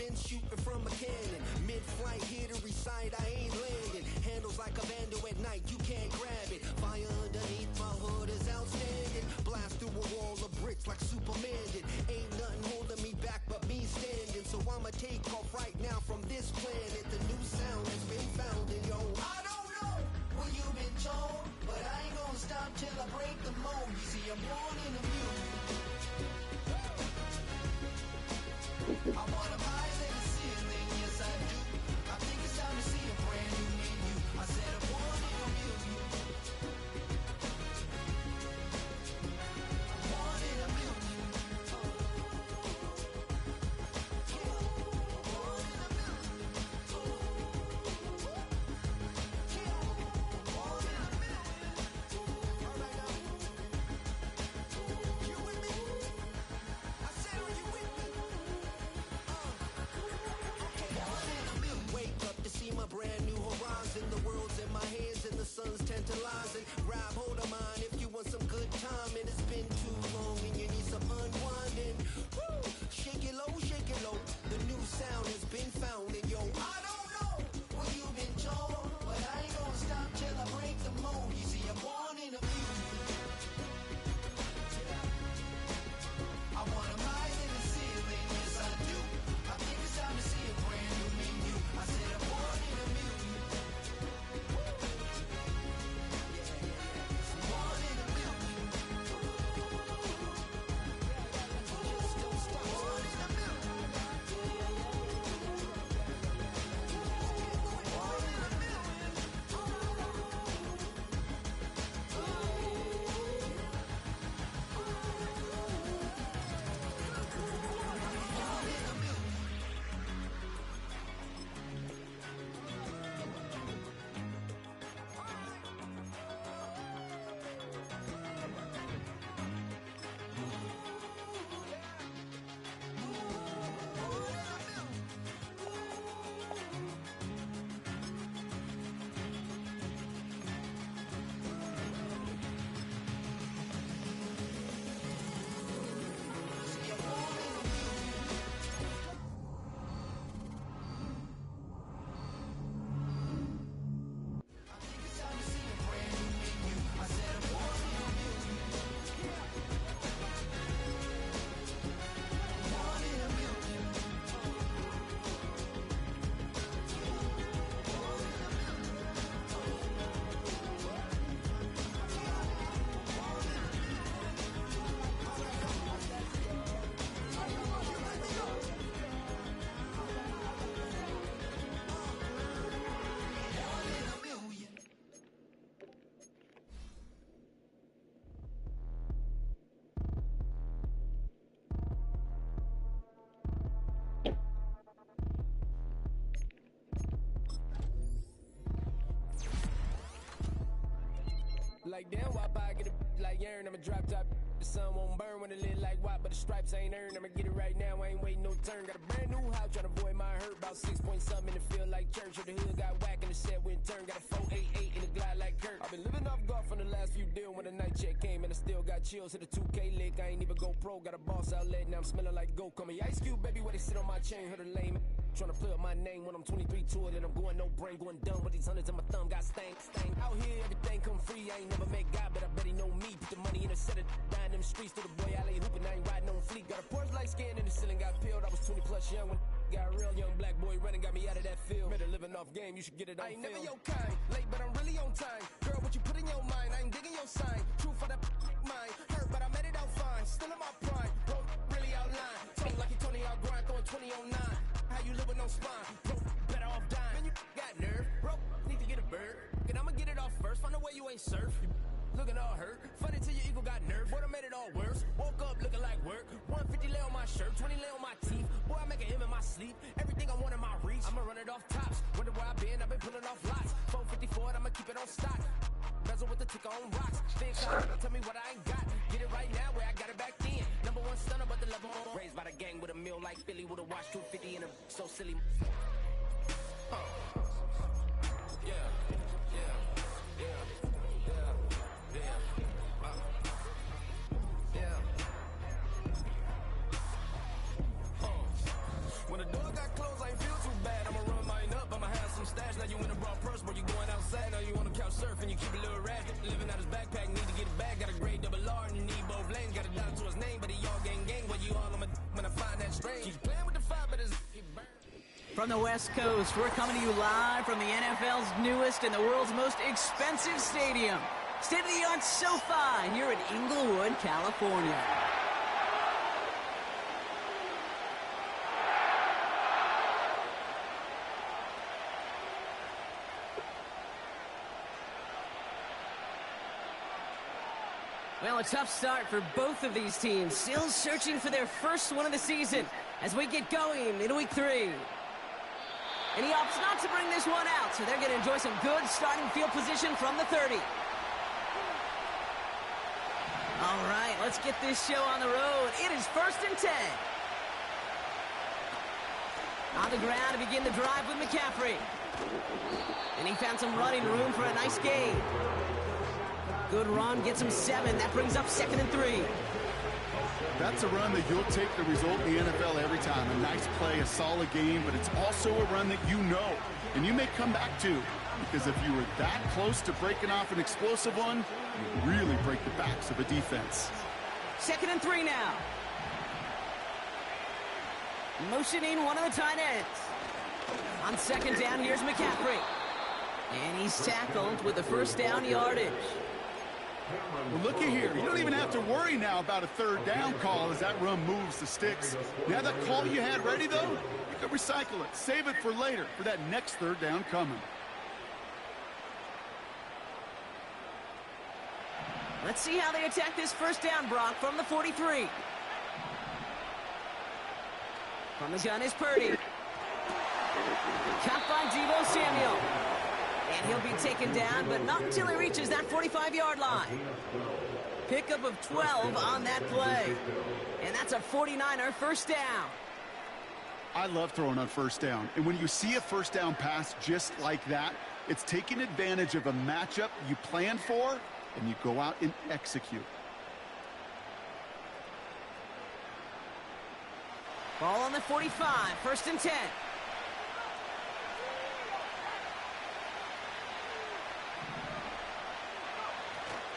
been shooting from a cannon. Mid-flight, here to recite, I ain't landing. Handles like a vandal at night, you can't grab it. Fire underneath my hood is outstanding. Blast through a wall of bricks like Superman did. Ain't nothing holding me back but me standing. So I'ma take off right now from this planet. The new sound has been found in yo. I don't know what you've been told, but I ain't gonna stop till I break the mold. You see, I'm born in a mule. I wanna rise in the ceiling, yes I do. I think it's time to see a brand new menu. I said I'm born in a mule. I'm born in a mule. My brand new horizon, the world's in my hands and the sun's tantalizing. Grab hold of mine if you want some good time, and it's been too long and you need some unwinding. Woo! Shake it low, shake it low. The new sound has been found, and yo, I don't know what you've been told, but I ain't gonna stop till I break the mold. You see, I'm born in a mule. I wanna rise in the ceiling, yes I do. I think it's time to see a brand new menu. I said I'm born in a mule. Born in a mule. Born in a mule. Born in a mule. Like damn, why I get a like Aaron, I'ma drop top. The sun won't burn when it lit like what, but the stripes ain't earned. I'ma get it right now, I ain't waiting no turn. Got a brand new house, tryna avoid my hurt. About 6 point something in the field like church. Or the hood got whack and the set went turn. Got a 488 in the glide like Kurt. I've been living off golf from the last few deals. When the night check came and I still got chills. Hit a 2K lick, I ain't even go pro. Got a boss outlet, now I'm smelling like gold. Call me Ice Cube, baby, where they sit on my chain. Heard a lame tryna play up my name when I'm 23 to it. And I'm going no brain, going dumb with these hundreds in my thumb. Got stank. Out here, everything come free. I ain't never met God, but I bet he know me. Put the money in a set of down them streets. To the boy alley hooping, I ain't riding on fleek. Got a Porsche light skin in the ceiling, got peeled. I was 20 plus young when got real. Young black boy running, got me out of that field. Better living off game, you should get it on film. I ain't never your kind, late but I'm really on time. Girl, what you put in your mind, I ain't digging your sign. True for that mind, hurt but I made it out fine. Still in my prime, bro, really outline. Talk like you Tony out grind, throwing 20 on 9. How you living on spine, bro, better off dying. Man, you got nerve, bro, need to get a bird. And I'ma get it off first, find a way you ain't surf. Looking all hurt, funny till your ego got nerve. Boy, I made it all worse, woke up looking like work. 150 lay on my shirt, 20 lay on my teeth. Boy, I make a M in my sleep, everything I want in my reach. I'ma run it off tops, wonder where I've been pulling off lots. 454, I'ma keep it on stock. Bezel with the ticker on rocks. Think tell me what I ain't got. Get it right now where I got it back then. Number one stunner, but the level on. Raised by the gang with a meal like Philly with a watch 250 and a so silly. When the door got closed, you keep a little rat. Living out his backpack, need to get it back. Got a grade double R and need both lanes. Got a dot to his name, but he all gang. But you all on my when I find that strange. He's playing with the fire, but his From the West Coast, we're coming to you live from the NFL's newest and the world's most expensive stadium. State-of-the-art SoFi here in Inglewood, California. Well, a tough start for both of these teams. Still searching for their first win of the season as we get going into week 3. And he opts not to bring this one out, so they're going to enjoy some good starting field position from the 30. All right, let's get this show on the road. It is 1st and 10. On the ground to begin the drive with McCaffrey. And he found some running room for a nice gain. Good run, gets him 7. That brings up 2nd and 3. That's a run that you'll take the result in the NFL every time. A nice play, a solid game, but it's also a run that you know, and you may come back to. Because if you were that close to breaking off an explosive one, you really break the backs of a defense. 2nd and 3 now. Motioning one of the tight ends. On 2nd down, here's McCaffrey. And he's tackled with the 1st down yardage. Well, looky here. You don't even have to worry now about a 3rd down call as that run moves the sticks. Now that call you had ready, though, you can recycle it. Save it for later for that next 3rd down coming. Let's see how they attack this 1st down, Brock, from the 43. From the gun is Purdy. Caught by Deebo Samuel. And he'll be taken down, but not until he reaches that 45-yard line. Pickup of 12 on that play. And that's a 49er 1st down. I love throwing on 1st down. And when you see a 1st down pass just like that, it's taking advantage of a matchup you planned for, and you go out and execute. Ball on the 45, 1st and 10.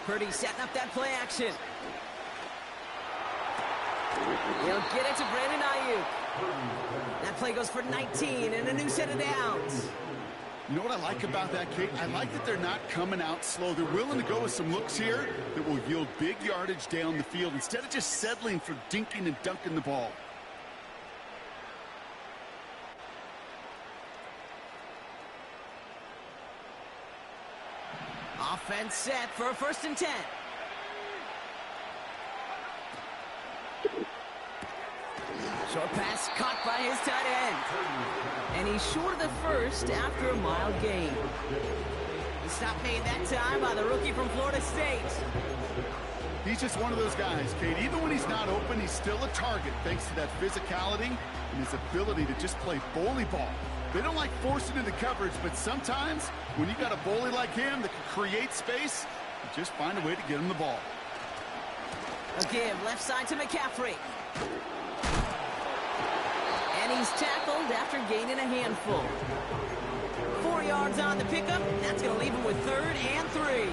Purdy setting up that play action. He'll get it to Brandon Ayuk. That play goes for 19 and a new set of downs. You know what I like about that, Kate? I like that they're not coming out slow. They're willing to go with some looks here that will yield big yardage down the field instead of just settling for dinking and dunking the ball. Offense set for a 1st and 10. Short pass caught by his tight end. And he's short of the 1st after a mild gain. He stopped made that time by the rookie from Florida State. He's just one of those guys, Kate. Even when he's not open, he's still a target thanks to that physicality and his ability to just play bully ball. They don't like forcing into coverage, but sometimes when you got a bully like him that can create space, you just find a way to get him the ball. A give left side to McCaffrey. And he's tackled after gaining a handful. 4 yards on the pickup. That's going to leave him with 3rd and 3.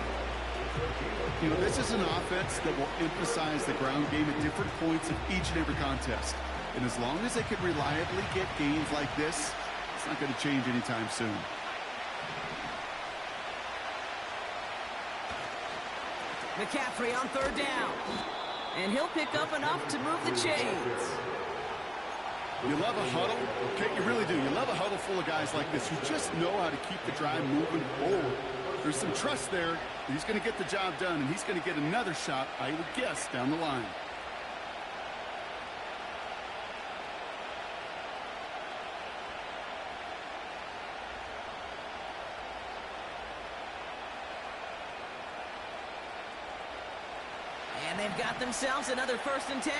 You know, this is an offense that will emphasize the ground game at different points of each and every contest. And as long as they can reliably get gains like this, it's not going to change anytime soon. McCaffrey on 3rd down. And he'll pick up enough to move the chains. You love a huddle. Okay, you really do. You love a huddle full of guys like this who just know how to keep the drive moving forward. There's some trust there. He's going to get the job done, and he's going to get another shot, I would guess, down the line. And they've got themselves another 1st and 10.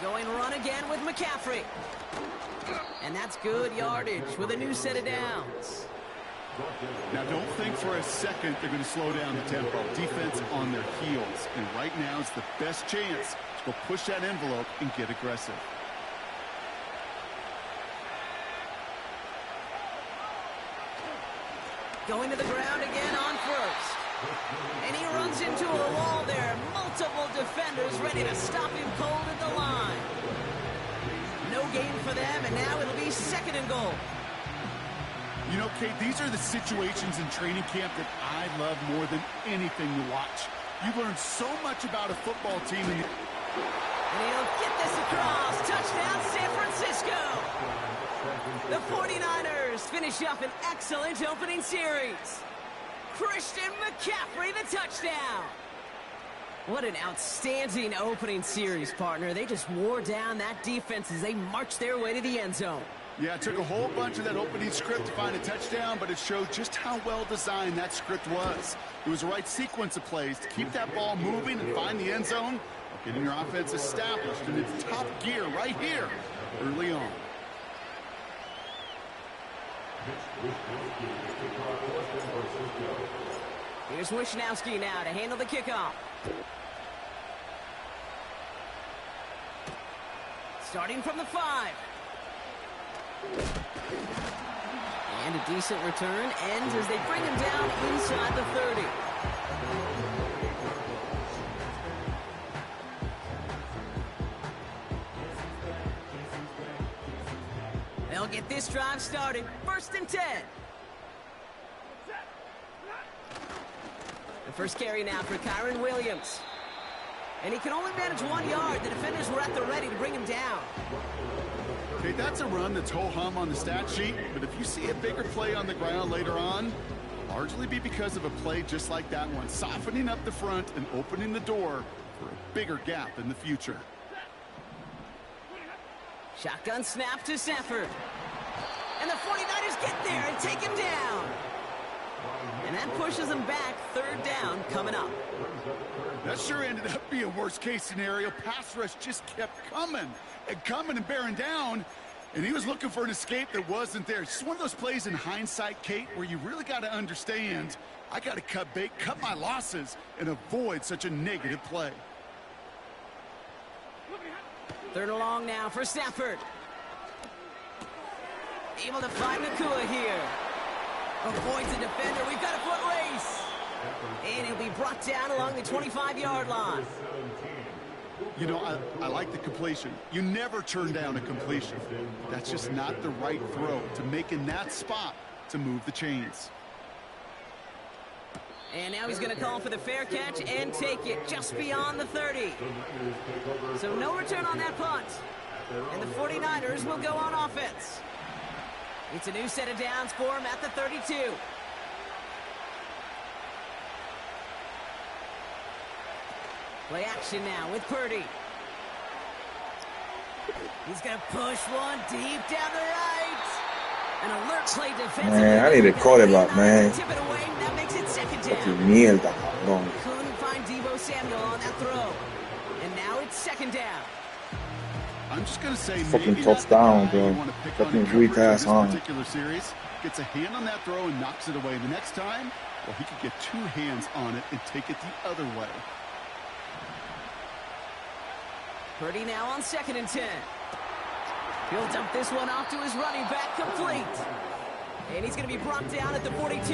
Going run again with McCaffrey. And that's good yardage with a new set of downs. Now, don't think for a second they're going to slow down the tempo. Defense on their heels. And right now is the best chance to go push that envelope and get aggressive. Going to the ground again on first. And he runs into a wall there. Multiple defenders ready to stop him cold at the line. No gain for them, and now it'll be 2nd and goal. You know, Kate, these are the situations in training camp that I love more than anything to watch. You learn so much about a football team. And he'll get this across. Touchdown, San Francisco. The 49ers finish up an excellent opening series. Christian McCaffrey, the touchdown. What an outstanding opening series, partner. They just wore down that defense as they marched their way to the end zone. Yeah, it took a whole bunch of that opening script to find a touchdown, but it showed just how well designed that script was. It was the right sequence of plays to keep that ball moving and find the end zone, getting your offense established in its top gear right here early on. Here's Wishnowski now to handle the kickoff. Starting from the 5. And a decent return ends as they bring him down inside the 30. They'll get this drive started. 1st and 10. The first carry now for Kyron Williams. And he can only manage 1 yard. The defenders were at the ready to bring him down. Okay, that's a run that's ho-hum on the stat sheet, but if you see a bigger play on the ground later on, largely be because of a play just like that one, softening up the front and opening the door for a bigger gap in the future. Shotgun snap to Stafford. And the 49ers get there and take him down. And that pushes them back. 3rd down coming up. That sure ended up being a worst-case scenario. Pass rush just kept coming and bearing down, and he was looking for an escape that wasn't there. It's just one of those plays in hindsight, Kate, where you really got to understand, I got to cut bait, cut my losses, and avoid such a negative play. 3rd and long now for Stafford. Able to find Nakua here. Avoids the defender. We've got a foot race. And he'll be brought down along the 25-yard line. You know, I like the completion. You never turn down a completion. That's just not the right throw to make in that spot to move the chains. And now he's going to call for the fair catch and take it just beyond the 30. So no return on that punt. And the 49ers will go on offense. It's a new set of downs for him at the 32. Play action now with Purdy. He's going to push one deep down the right. An alert play defensive. Man, I need to call it up, man. Tip it away, and that makes it 2nd down. Mierda, cabrón. Couldn't find Deebo Samuel on that throw. And now it's 2nd down. I'm just going to say, fucking touchdown, bro. Fucking 3 pass on. Particular series gets a hand on that throw and knocks it away. The next time, well, he could get 2 hands on it and take it the other way. Purdy now on 2nd and 10. He'll dump this one off to his running back, complete. And he's going to be brought down at the 42.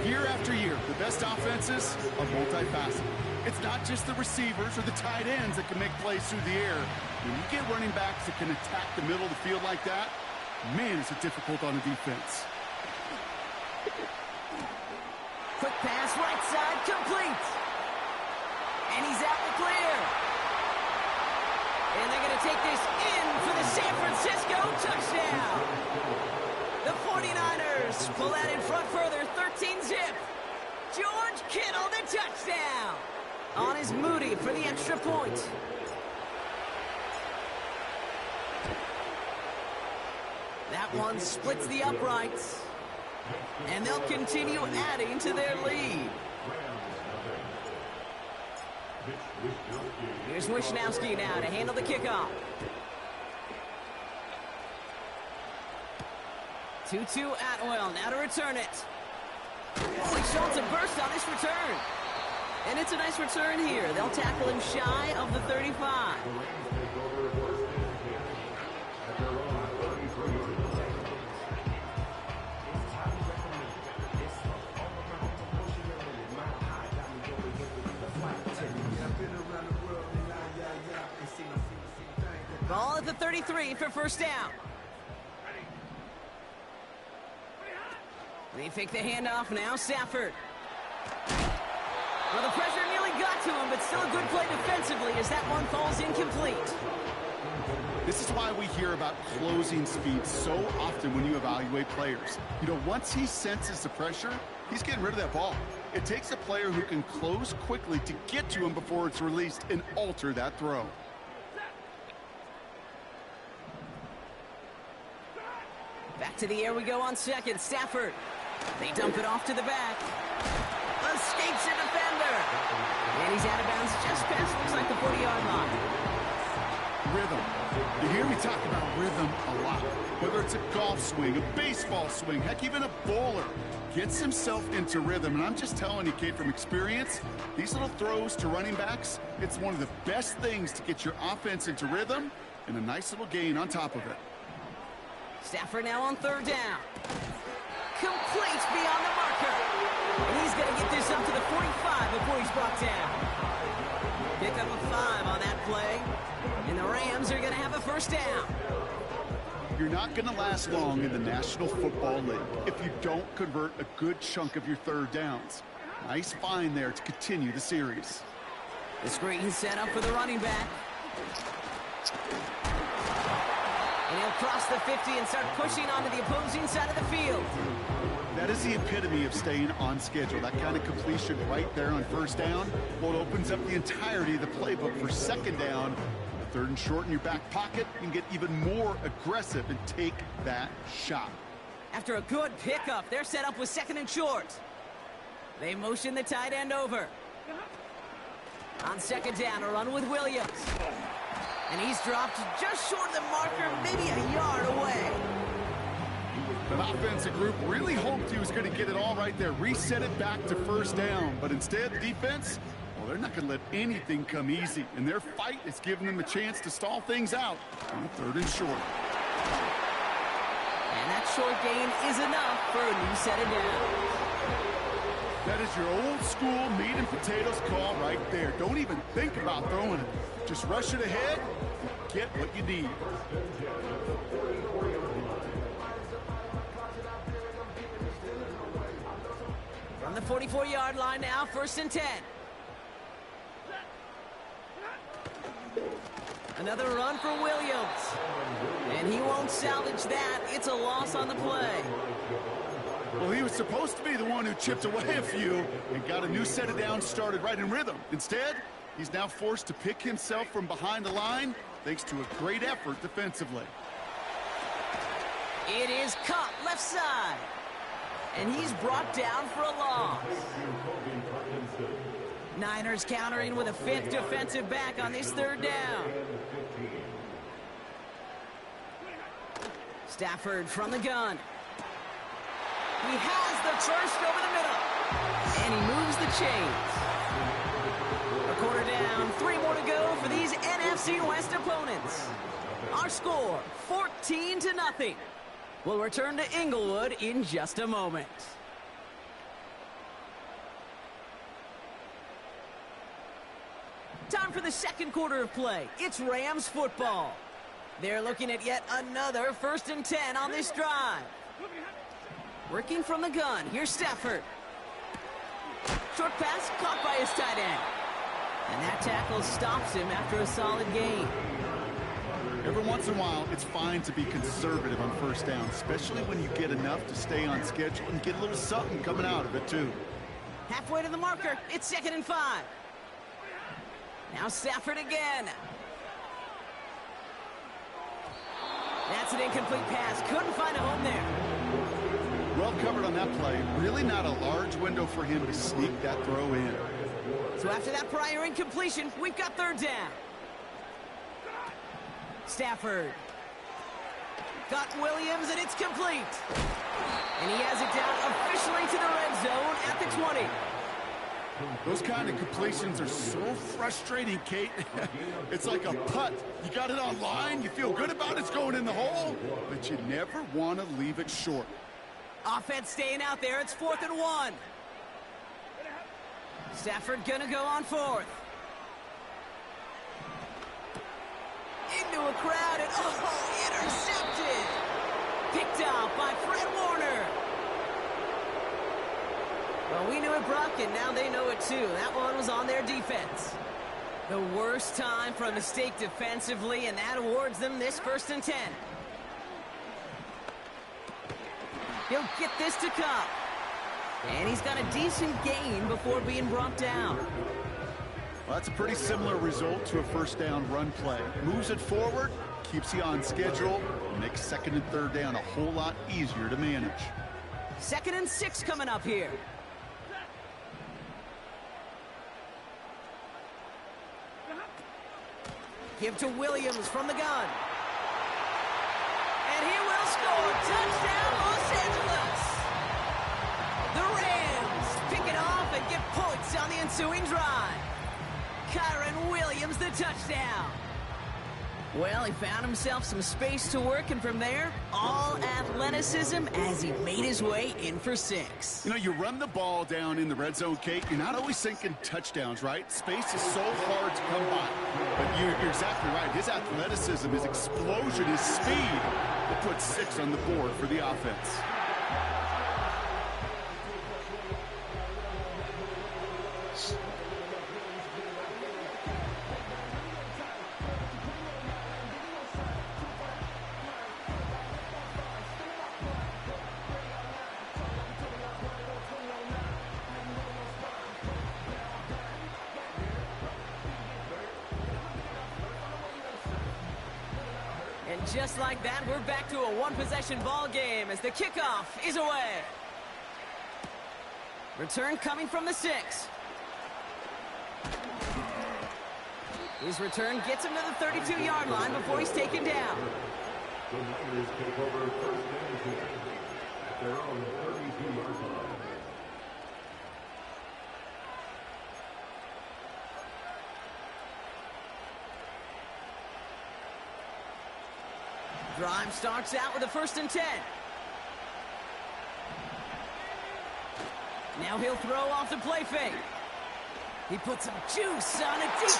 Year after year, the best offenses are multifaceted. It's not just the receivers or the tight ends that can make plays through the air. When you get running backs that can attack the middle of the field like that, man, is it difficult on a defense. Quick pass, right side, complete. And he's out the clear. And they're going to take this in for the San Francisco touchdown. The 49ers pull that in front further, 13-zip. George Kittle, the touchdown. On his Moody for the extra point. That one splits the uprights. And they'll continue adding to their lead. Here's Wishnowski now to handle the kickoff. 2-2 Atwell now to return it. Oh, he shows a burst on this return. And it's a nice return here. They'll tackle him shy of the 35. Ball at the 33 for first down. They fake the handoff now, Stafford. Well, the pressure nearly got to him, but still a good play defensively as that one falls incomplete. This is why we hear about closing speed so often when you evaluate players. You know, once he senses the pressure, he's getting rid of that ball. It takes a player who can close quickly to get to him before it's released and alter that throw. Back to the air we go on second. Stafford. They dump it off to the back. Escapes a defender. And he's out of bounds just past, looks like the 40-yard line. Rhythm. You hear me talk about rhythm a lot. Whether it's a golf swing, a baseball swing, heck, even a bowler gets himself into rhythm. And I'm just telling you, Kate, from experience, these little throws to running backs, it's one of the best things to get your offense into rhythm and a nice little gain on top of it. Stafford now on third down. Complete beyond the marker. And he's going to get this up to the 45 before he's brought down. Pick up a 5 on that play. And the Rams are going to have a first down. You're not going to last long in the National Football League if you don't convert a good chunk of your third downs. Nice find there to continue the series. The screen set up for the running back. And he'll cross the 50 and start pushing onto the opposing side of the field. That is the epitome of staying on schedule. That kind of completion right there on first down. Well, it opens up the entirety of the playbook for second down. Third and short in your back pocket, you can get even more aggressive and take that shot. After a good pickup, they're set up with second and short. They motion the tight end over. On second down, a run with Williams. And he's dropped just short of the marker, maybe a yard away. The offensive group really hoped he was going to get it all right there, reset it back to first down. But instead, the defense, well, they're not going to let anything come easy. And their fight is giving them a chance to stall things out on third and short. And that short gain is enough for a new set of downs. That is your old school meat and potatoes call right there. Don't even think about throwing it. Just rush it ahead and get what you need. From the 44-yard line now, first and 10. Another run for Williams. And he won't salvage that. It's a loss on the play. Well, he was supposed to be the one who chipped away a few and got a new set of downs started right in rhythm. Instead, he's now forced to pick himself from behind the line thanks to a great effort defensively. It is caught left side. And he's brought down for a loss. Niners countering with a fifth defensive back on this third down. Stafford from the gun. He has the first over the middle. And he moves the chains. A quarter down, 3 more to go for these NFC West opponents. Our score, 14-0. We'll return to Inglewood in just a moment. Time for the second quarter of play. It's Rams football. They're looking at yet another first and 10 on this drive. Working from the gun, here's Stafford. Short pass caught by his tight end. And that tackle stops him after a solid gain. Every once in a while, it's fine to be conservative on first down, especially when you get enough to stay on schedule and get a little something coming out of it, too. Halfway to the marker, it's 2nd and 5. Now Stafford again. That's an incomplete pass. Couldn't find a home there. Well covered on that play. Really not a large window for him to sneak that throw in. So after that prior incompletion, we've got third down. Stafford. Got Williams, and it's complete. And he has it down officially to the red zone at the 20. Those kind of completions are so frustrating, Kate. It's like a putt. You got it on line, you feel good about it's going in the hole, but you never want to leave it short. Offense staying out there. It's 4th and 1. Stafford gonna go on 4th. into a crowd, and intercepted. Picked off by Fred Warner. Well, we knew it, Brock, and now they know it too. That one was on their defense. The worst time for a mistake defensively, and that awards them this 1st and 10. He'll get this to come. And he's got a decent gain before being brought down. Well, that's a pretty similar result to a 1st down run play. Moves it forward, keeps you on schedule, and makes 2nd and 3rd down a whole lot easier to manage. 2nd and 6 coming up here. Give to Williams from the gun. And he will score. Touchdown, Los Angeles. The Rams pick it off and get points on the ensuing drive. Kyron Williams, the touchdown. Well, he found himself some space to work, and from there, all athleticism as he made his way in for 6. You know, you run the ball down in the red zone, Kate, you're not always thinking touchdowns, right? Space is so hard to come by. But you're exactly right. His athleticism, his explosion, his speed will put 6 on the board for the offense. Just like that, we're back to a one-possession ball game as the kickoff is away. Return coming from the 6. His return gets him to the 32-yard line before he's taken down. The Niners take over 1st and 10 at their own 32-yard line. Drive starts out with a 1st and 10. Now he'll throw off the play fake. He puts some juice on it deep.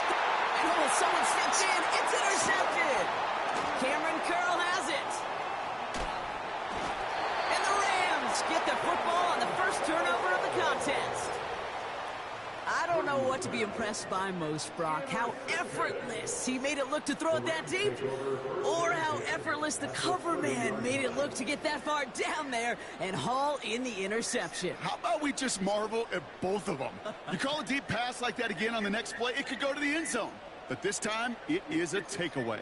And someone steps in. It's intercepted. Cameron Curl has it. And the Rams get the football on the first turnover of the contest. I don't know what to be impressed by most, Brock. How effortless he made it look to throw it that deep, or how effortless the cover man made it look to get that far down there and haul in the interception. How about we just marvel at both of them? You call a deep pass like that again on the next play, it could go to the end zone. But this time, it is a takeaway.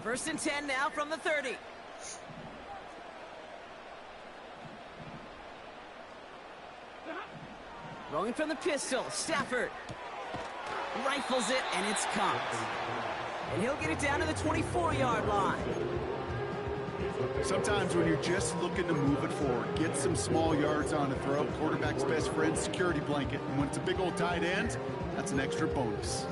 1st and 10 now from the 30. Rolling from the pistol, Stafford rifles it, and it's caught. And he'll get it down to the 24-yard line. Sometimes when you're just looking to move it forward, get some small yards on the throw, quarterback's best friend, security blanket. And when it's a big old tight end, that's an extra bonus.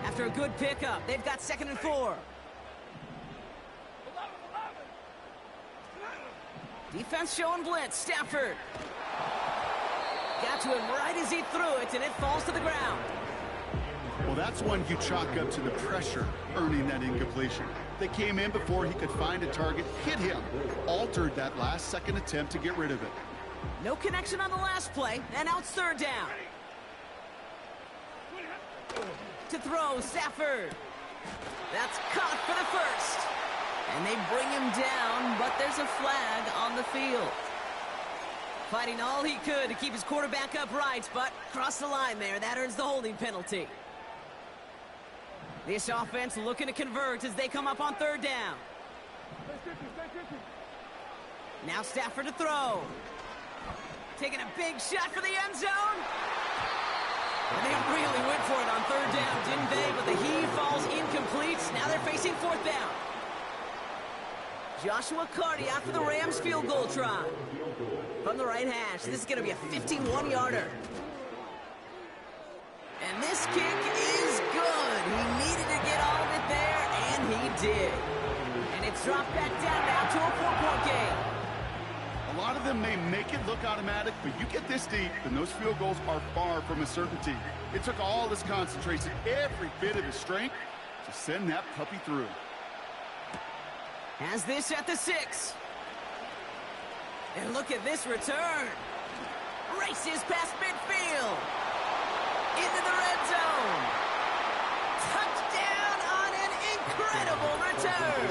After a good pickup, they've got 2nd and 4. Defense showing blitz. Stafford got to him right as he threw it, and it falls to the ground. Well, that's one you chalk up to the pressure earning that incompletion. They came in before he could find a target, hit him, altered that last-second attempt to get rid of it. No connection on the last play, and now it's 3rd down. To throw, Stafford. That's caught for the 1st. And they bring him down, but there's a flag on the field. Fighting all he could to keep his quarterback upright, but crossed the line there. That earns the holding penalty. This offense looking to convert as they come up on 3rd down. Now Stafford to throw. Taking a big shot for the end zone. And they really went for it on 3rd down, didn't they? But the heave falls incomplete. Now they're facing 4th down. Joshua Carty out for the Rams field goal try. From the right hash, this is going to be a 51-yarder. And this kick is good. He needed to get all of it there, and he did. And it's dropped back down now to a 4-point game. A lot of them may make it look automatic, but you get this deep, and those field goals are far from a certainty. It took all his concentration, every bit of his strength, to send that puppy through. Has this at the 6. And look at this return. Races past midfield. Into the red zone. Touchdown on an incredible return.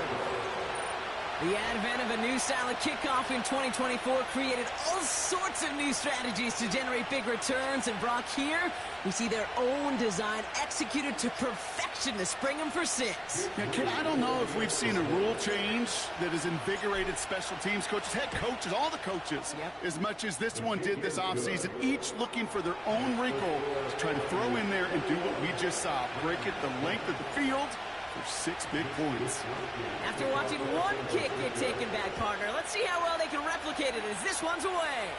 The advent of a new style of kickoff in 2024 created all sorts of new strategies to generate big returns. And Brock, here, we see their own design executed to perfection to spring them for 6. Yeah, Ken, I don't know if we've seen a rule change that has invigorated special teams coaches, head coaches, all the coaches, as much as this one did this offseason, each looking for their own wrinkle to try to throw in there and do what we just saw, break it the length of the field for 6 big points. After watching one kick get taken back, partner, let's see how well they can replicate it as this one's away.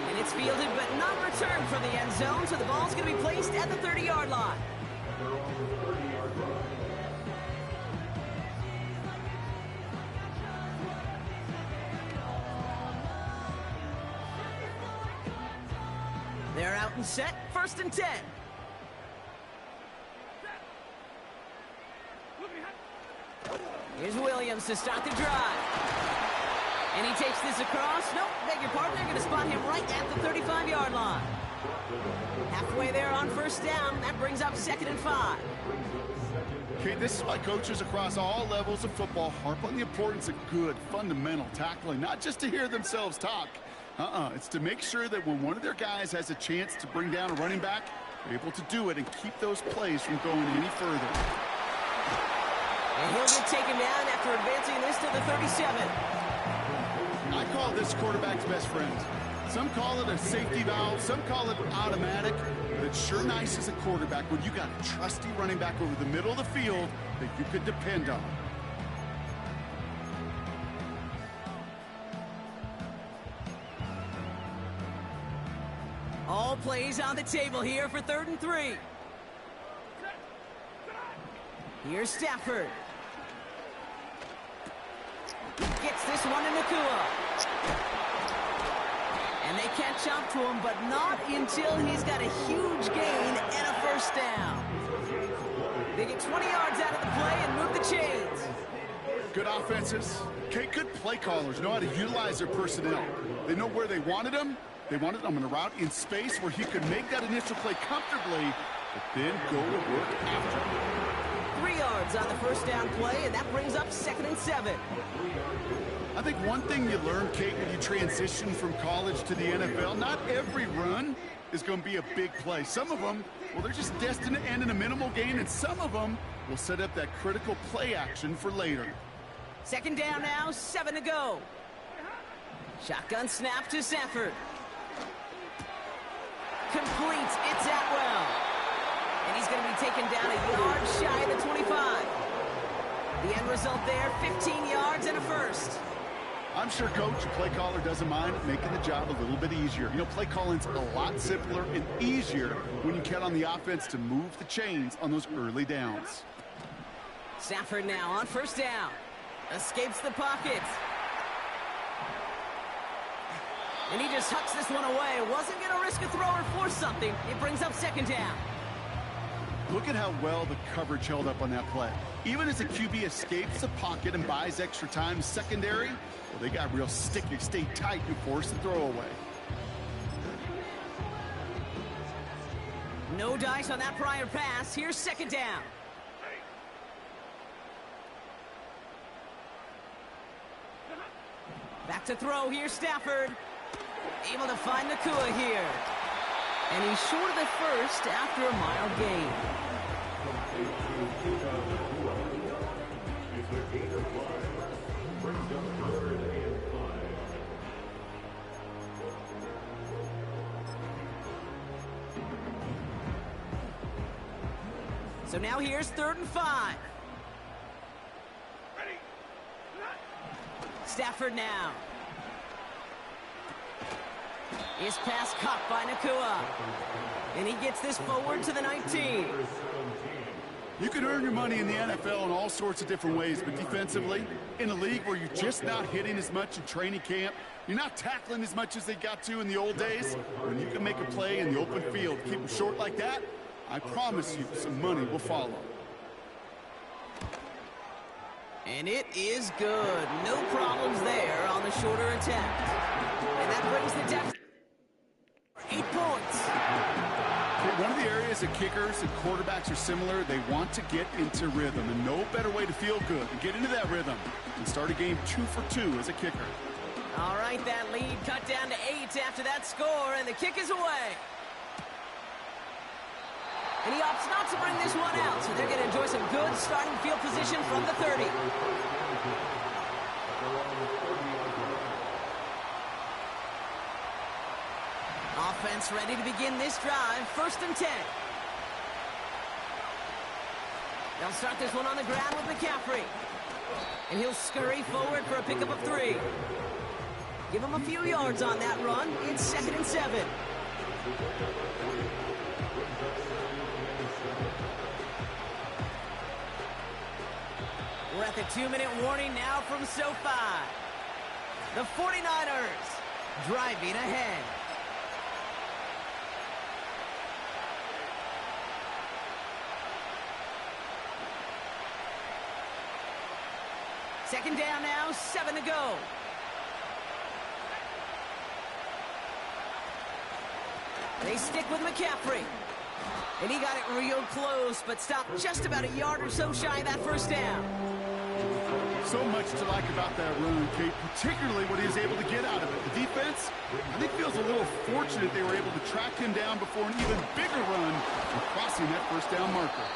And it's fielded but not returned from the end zone, so the ball's going to be placed at the 30-yard line. They're out and set, 1st and 10. Here's Williams to start the drive. And he takes this across. Nope, beg your pardon. They're going to spot him right at the 35-yard line. Halfway there on 1st down. That brings up 2nd and 5. Okay, this is why coaches across all levels of football harp on the importance of good, fundamental tackling, not just to hear themselves talk. It's to make sure that when one of their guys has a chance to bring down a running back, they're able to do it and keep those plays from going any further. And he'll get taken down after advancing this to the 37. I call this quarterback's best friend. Some call it a safety valve, some call it automatic, but it's sure nice as a quarterback when you got a trusty running back over the middle of the field that you could depend on. All plays on the table here for 3rd and 3. Here's Stafford. Gets this one to Nakua. And they catch up to him, but not until he's got a huge gain and a 1st down. They get 20 yards out of the play and move the chains. Good offenses. Okay, good play callers know how to utilize their personnel. They know where they wanted them. They wanted them in a route in space where he could make that initial play comfortably, but then go to work after. 3 yards on the 1st down play, and that brings up 2nd and 7. I think one thing you learn, Kate, when you transition from college to the NFL, not every run is going to be a big play. Some of them, well, they're just destined to end in a minimal gain, and some of them will set up that critical play action for later. 2nd down now, 7 to go. Shotgun snap to Stafford. Complete, it's Atwell. And he's going to be taken down a yard shy of the 25. The end result there, 15 yards and a 1st. I'm sure coach, a play caller doesn't mind making the job a little bit easier. You know, play calling's a lot simpler and easier when you count on the offense to move the chains on those early downs. Stafford now on 1st down. Escapes the pocket. And he just hucks this one away. Wasn't going to risk a throw or force something. It brings up 2nd down. Look at how well the coverage held up on that play. Even as the QB escapes the pocket and buys extra time secondary, well, they got real sticky, stay tight and force the throw away. No dice on that prior pass. Here's 2nd down. Back to throw. Here's Stafford. Able to find Nakua here. And he's short of the 1st after a mild gain. So now here's 3rd and 5. Stafford now. His pass caught by Nakua. And he gets this forward to the 19. You can earn your money in the NFL in all sorts of different ways, but defensively, in a league where you're just not hitting as much in training camp, you're not tackling as much as they got to in the old days, when you can make a play in the open field, keep them short like that, I promise you some money will follow. And it is good. No problems there on the shorter attempt. And that brings the depth. 8 points. One of the areas that kickers and quarterbacks are similar, they want to get into rhythm. And no better way to feel good than get into that rhythm and start a game 2 for 2 as a kicker. All right, that lead cut down to 8 after that score, and the kick is away. And he opts not to bring this one out, so they're going to enjoy some good starting field position from the 30. Offense ready to begin this drive. 1st and 10. They'll start this one on the ground with McCaffrey. And he'll scurry forward for a pickup of 3. Give him a few yards on that run. It's 2nd and 7. We're at the 2-minute warning now from SoFi. The 49ers driving ahead. Second down now, 7 to go. They stick with McCaffrey. And he got it real close, but stopped just about a yard or so shy of that 1st down. So much to like about that run, Kate, particularly what he was able to get out of it. The defense, I think, feels a little fortunate they were able to track him down before an even bigger run and crossing that 1st down marker.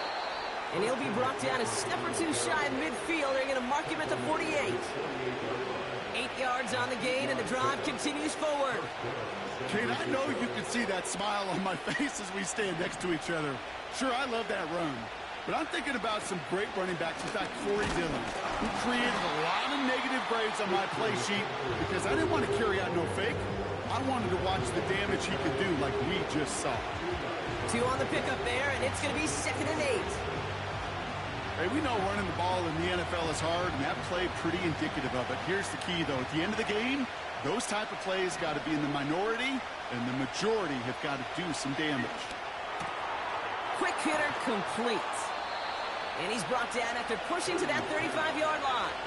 And he'll be brought down a step or 2 shy of midfield. They're going to mark him at the 48. 8 yards on the gain, and the drive continues forward. Kate, I know you can see that smile on my face as we stand next to each other. Sure, I love that run. But I'm thinking about some great running backs. In fact, Corey Dillon, who created a lot of negative grades on my play sheet because I didn't want to carry out no fake. I wanted to watch the damage he could do like we just saw. 2 on the pickup there, and it's going to be 2nd and 8. Hey, we know running the ball in the NFL is hard, and that play pretty indicative of it. Here's the key, though. At the end of the game, those type of plays got to be in the minority, and the majority have got to do some damage. Quick hitter complete. And he's brought down after pushing to that 35-yard line.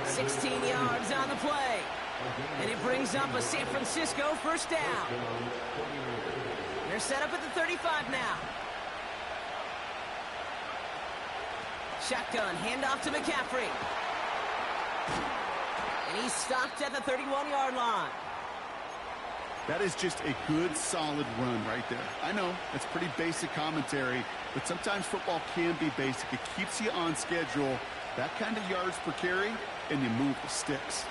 16 yards on the play. And it brings up a San Francisco 1st down. They're set up at the 35 now. Shotgun, handoff to McCaffrey. And he's stopped at the 31-yard line. That is just a good, solid run right there. I know, that's pretty basic commentary, but sometimes football can be basic. It keeps you on schedule, that kind of yards per carry, and you move the sticks.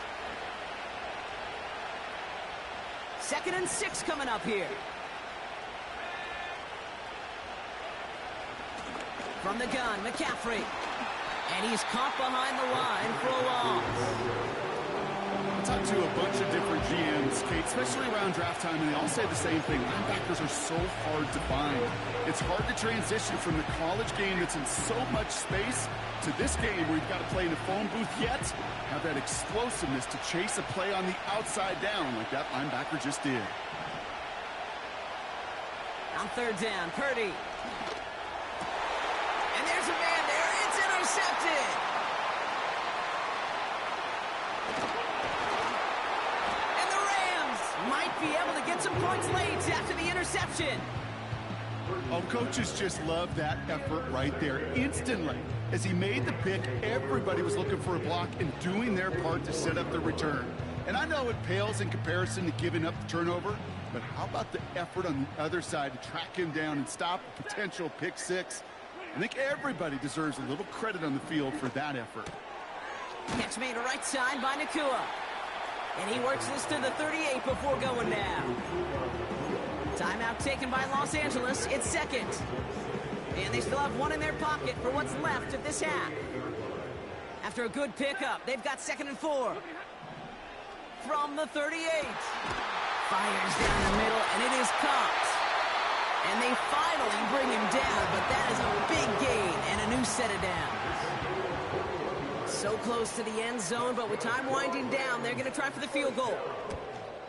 2nd and 6 coming up here. From the gun, McCaffrey. And he's caught behind the line for a loss. I talked to a bunch of different GMs, Kate, especially around draft time, and they all say the same thing. Linebackers are so hard to find. It's hard to transition from the college game that's in so much space to this game where you've got to play in a phone booth yet have that explosiveness to chase a play on the outside down like that linebacker just did. On 3rd down, Purdy. And there's a man there. It's intercepted. And the Rams might be able to get some points late after the interception. Oh, coaches just love that effort right there. Instantly, as he made the pick, everybody was looking for a block and doing their part to set up the return. And I know it pales in comparison to giving up the turnover, but how about the effort on the other side to track him down and stop a potential pick 6? I think everybody deserves a little credit on the field for that effort. Catch made right side by Nakua. And he works this to the 38 before going down. Timeout taken by Los Angeles. It's 2nd. And they still have 1 in their pocket for what's left of this half. After a good pickup, they've got 2nd and 4. From the 38. Fires down the middle, and it is caught. And they finally bring him down, but that is a big gain to set it down. So close to the end zone, but with time winding down, they're going to try for the field goal.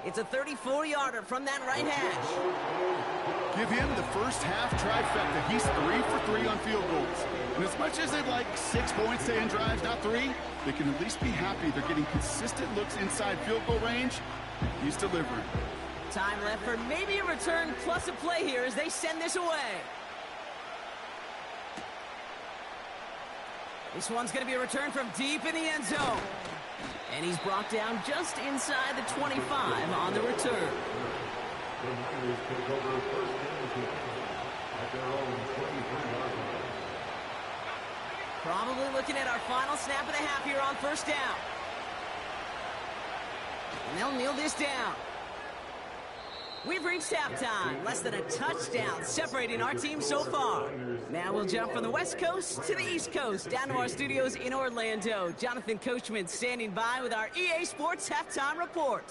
It's a 34-yarder from that right hash. Give him the first half trifecta. He's 3 for 3 on field goals. And as much as they'd like 6 points to end drives, not 3, they can at least be happy they're getting consistent looks inside field goal range. He's delivering. Time left for maybe a return plus a play here as they send this away. This one's going to be a return from deep in the end zone. And he's brought down just inside the 25 on the return. Probably looking at our final snap of the half here on first down. And they'll kneel this down. We've reached halftime. Less than a touchdown separating our team so far. Now we'll jump from the West Coast to the East Coast, down to our studios in Orlando. Jonathan Coachman standing by with our EA Sports Halftime Report.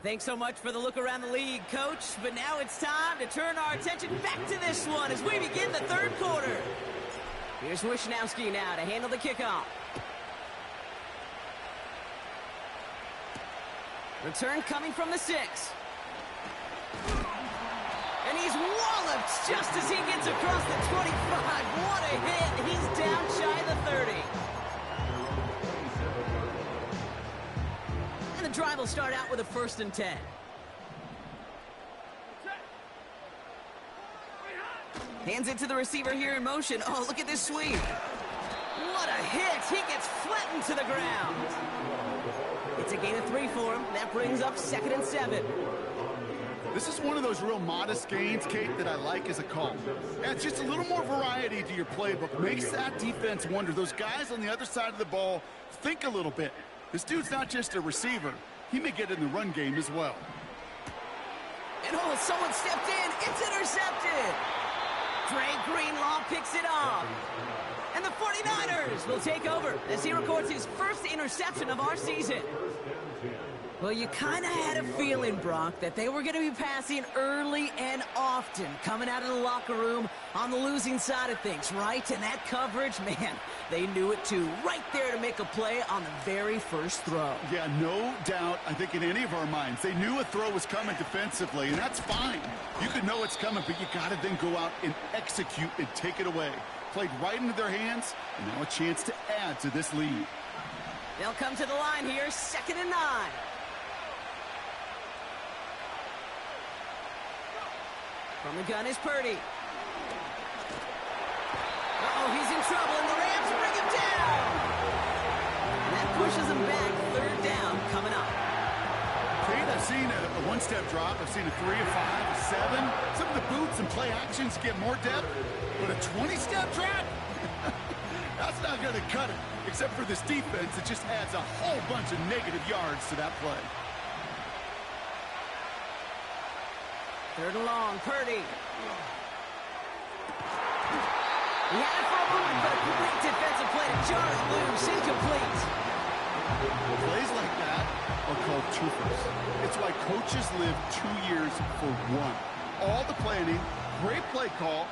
Thanks so much for the look around the league, Coach. But now it's time to turn our attention back to this one as we begin the third quarter. Here's Wishnowski now to handle the kickoff. Return coming from the 6. And he's walloped just as he gets across the 25. What a hit. He's down shy of the 30. And the drive will start out with a 1st and 10. Hands it to the receiver here in motion. Oh, look at this sweep. What a hit. He gets flattened to the ground. It's a gain of 3 for him. That brings up 2nd and 7. This is one of those real modest gains, Kate, that I like as a call. Adds just a little more variety to your playbook. Makes that defense wonder. Those guys on the other side of the ball think a little bit. This dude's not just a receiver. He may get in the run game as well. And oh, someone stepped in. It's intercepted. Dre Greenlaw picks it off. And the 49ers will take over as he records his first interception of our season. Well, you kind of had a feeling, Brock, that they were going to be passing early and often, coming out of the locker room on the losing side of things, right? And that coverage, man, they knew it too. Right there to make a play on the very first throw. Yeah, no doubt, I think in any of our minds, they knew a throw was coming defensively, and that's fine. You could know it's coming, but you got to then go out and execute and take it away. Played right into their hands, and now a chance to add to this lead. They'll come to the line here, 2nd and 9. From the gun is Purdy. Uh-oh, he's in trouble, and the Rams bring him down. And that pushes him back. 3rd down coming up. Kate, I've seen a one-step drop. I've seen a 3, a 5, a 7. Some of the boots and play actions get more depth, but a 20-step drop? That's not going to cut it. Except for this defense, it just adds a whole bunch of negative yards to that play. 3rd and long, Purdy. He had it for a moment, but a great defensive play to jar it loose, incomplete. Plays like that are called twofers. It's why coaches live 2 years for one. All the planning, great play call,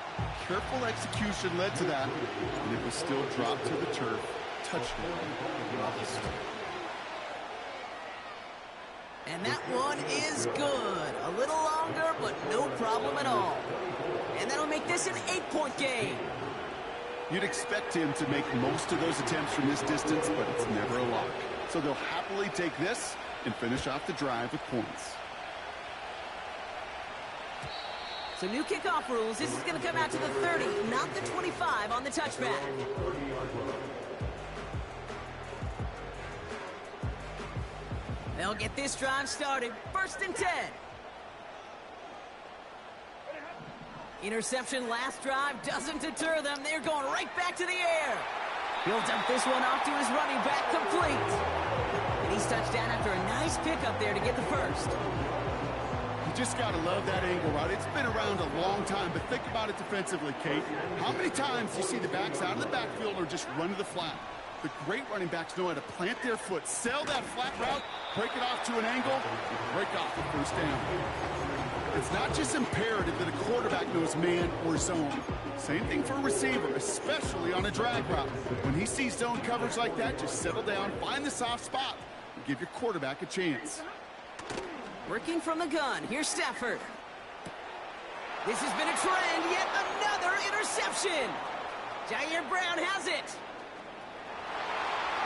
careful execution led to that, and it was still dropped to the turf. Touchdown lost. And that one is good. A little longer, but no problem at all. And that'll make this an 8-point game. You'd expect him to make most of those attempts from this distance, but it's never a lock. So they'll happily take this and finish off the drive with points. So new kickoff rules. This is going to come out to the 30, not the 25 on the touchback. They'll get this drive started. 1st and 10. Interception last drive doesn't deter them. They're going right back to the air. He'll dump this one off to his running back, complete. And he's touchdown after a nice pickup there to get the first. You just got to love that angle route. It's been around a long time, but think about it defensively, Kate. How many times do you see the backs out of the backfield or just run to the flat? The great running backs know how to plant their foot, sell that flat route, break it off to an angle, and break off the first down. It's not just imperative that a quarterback knows man or zone. Same thing for a receiver, especially on a drag route. When he sees zone coverage like that, just settle down, find the soft spot, and give your quarterback a chance. Working from the gun, here's Stafford. This has been a trend, yet another interception. Jair Brown has it.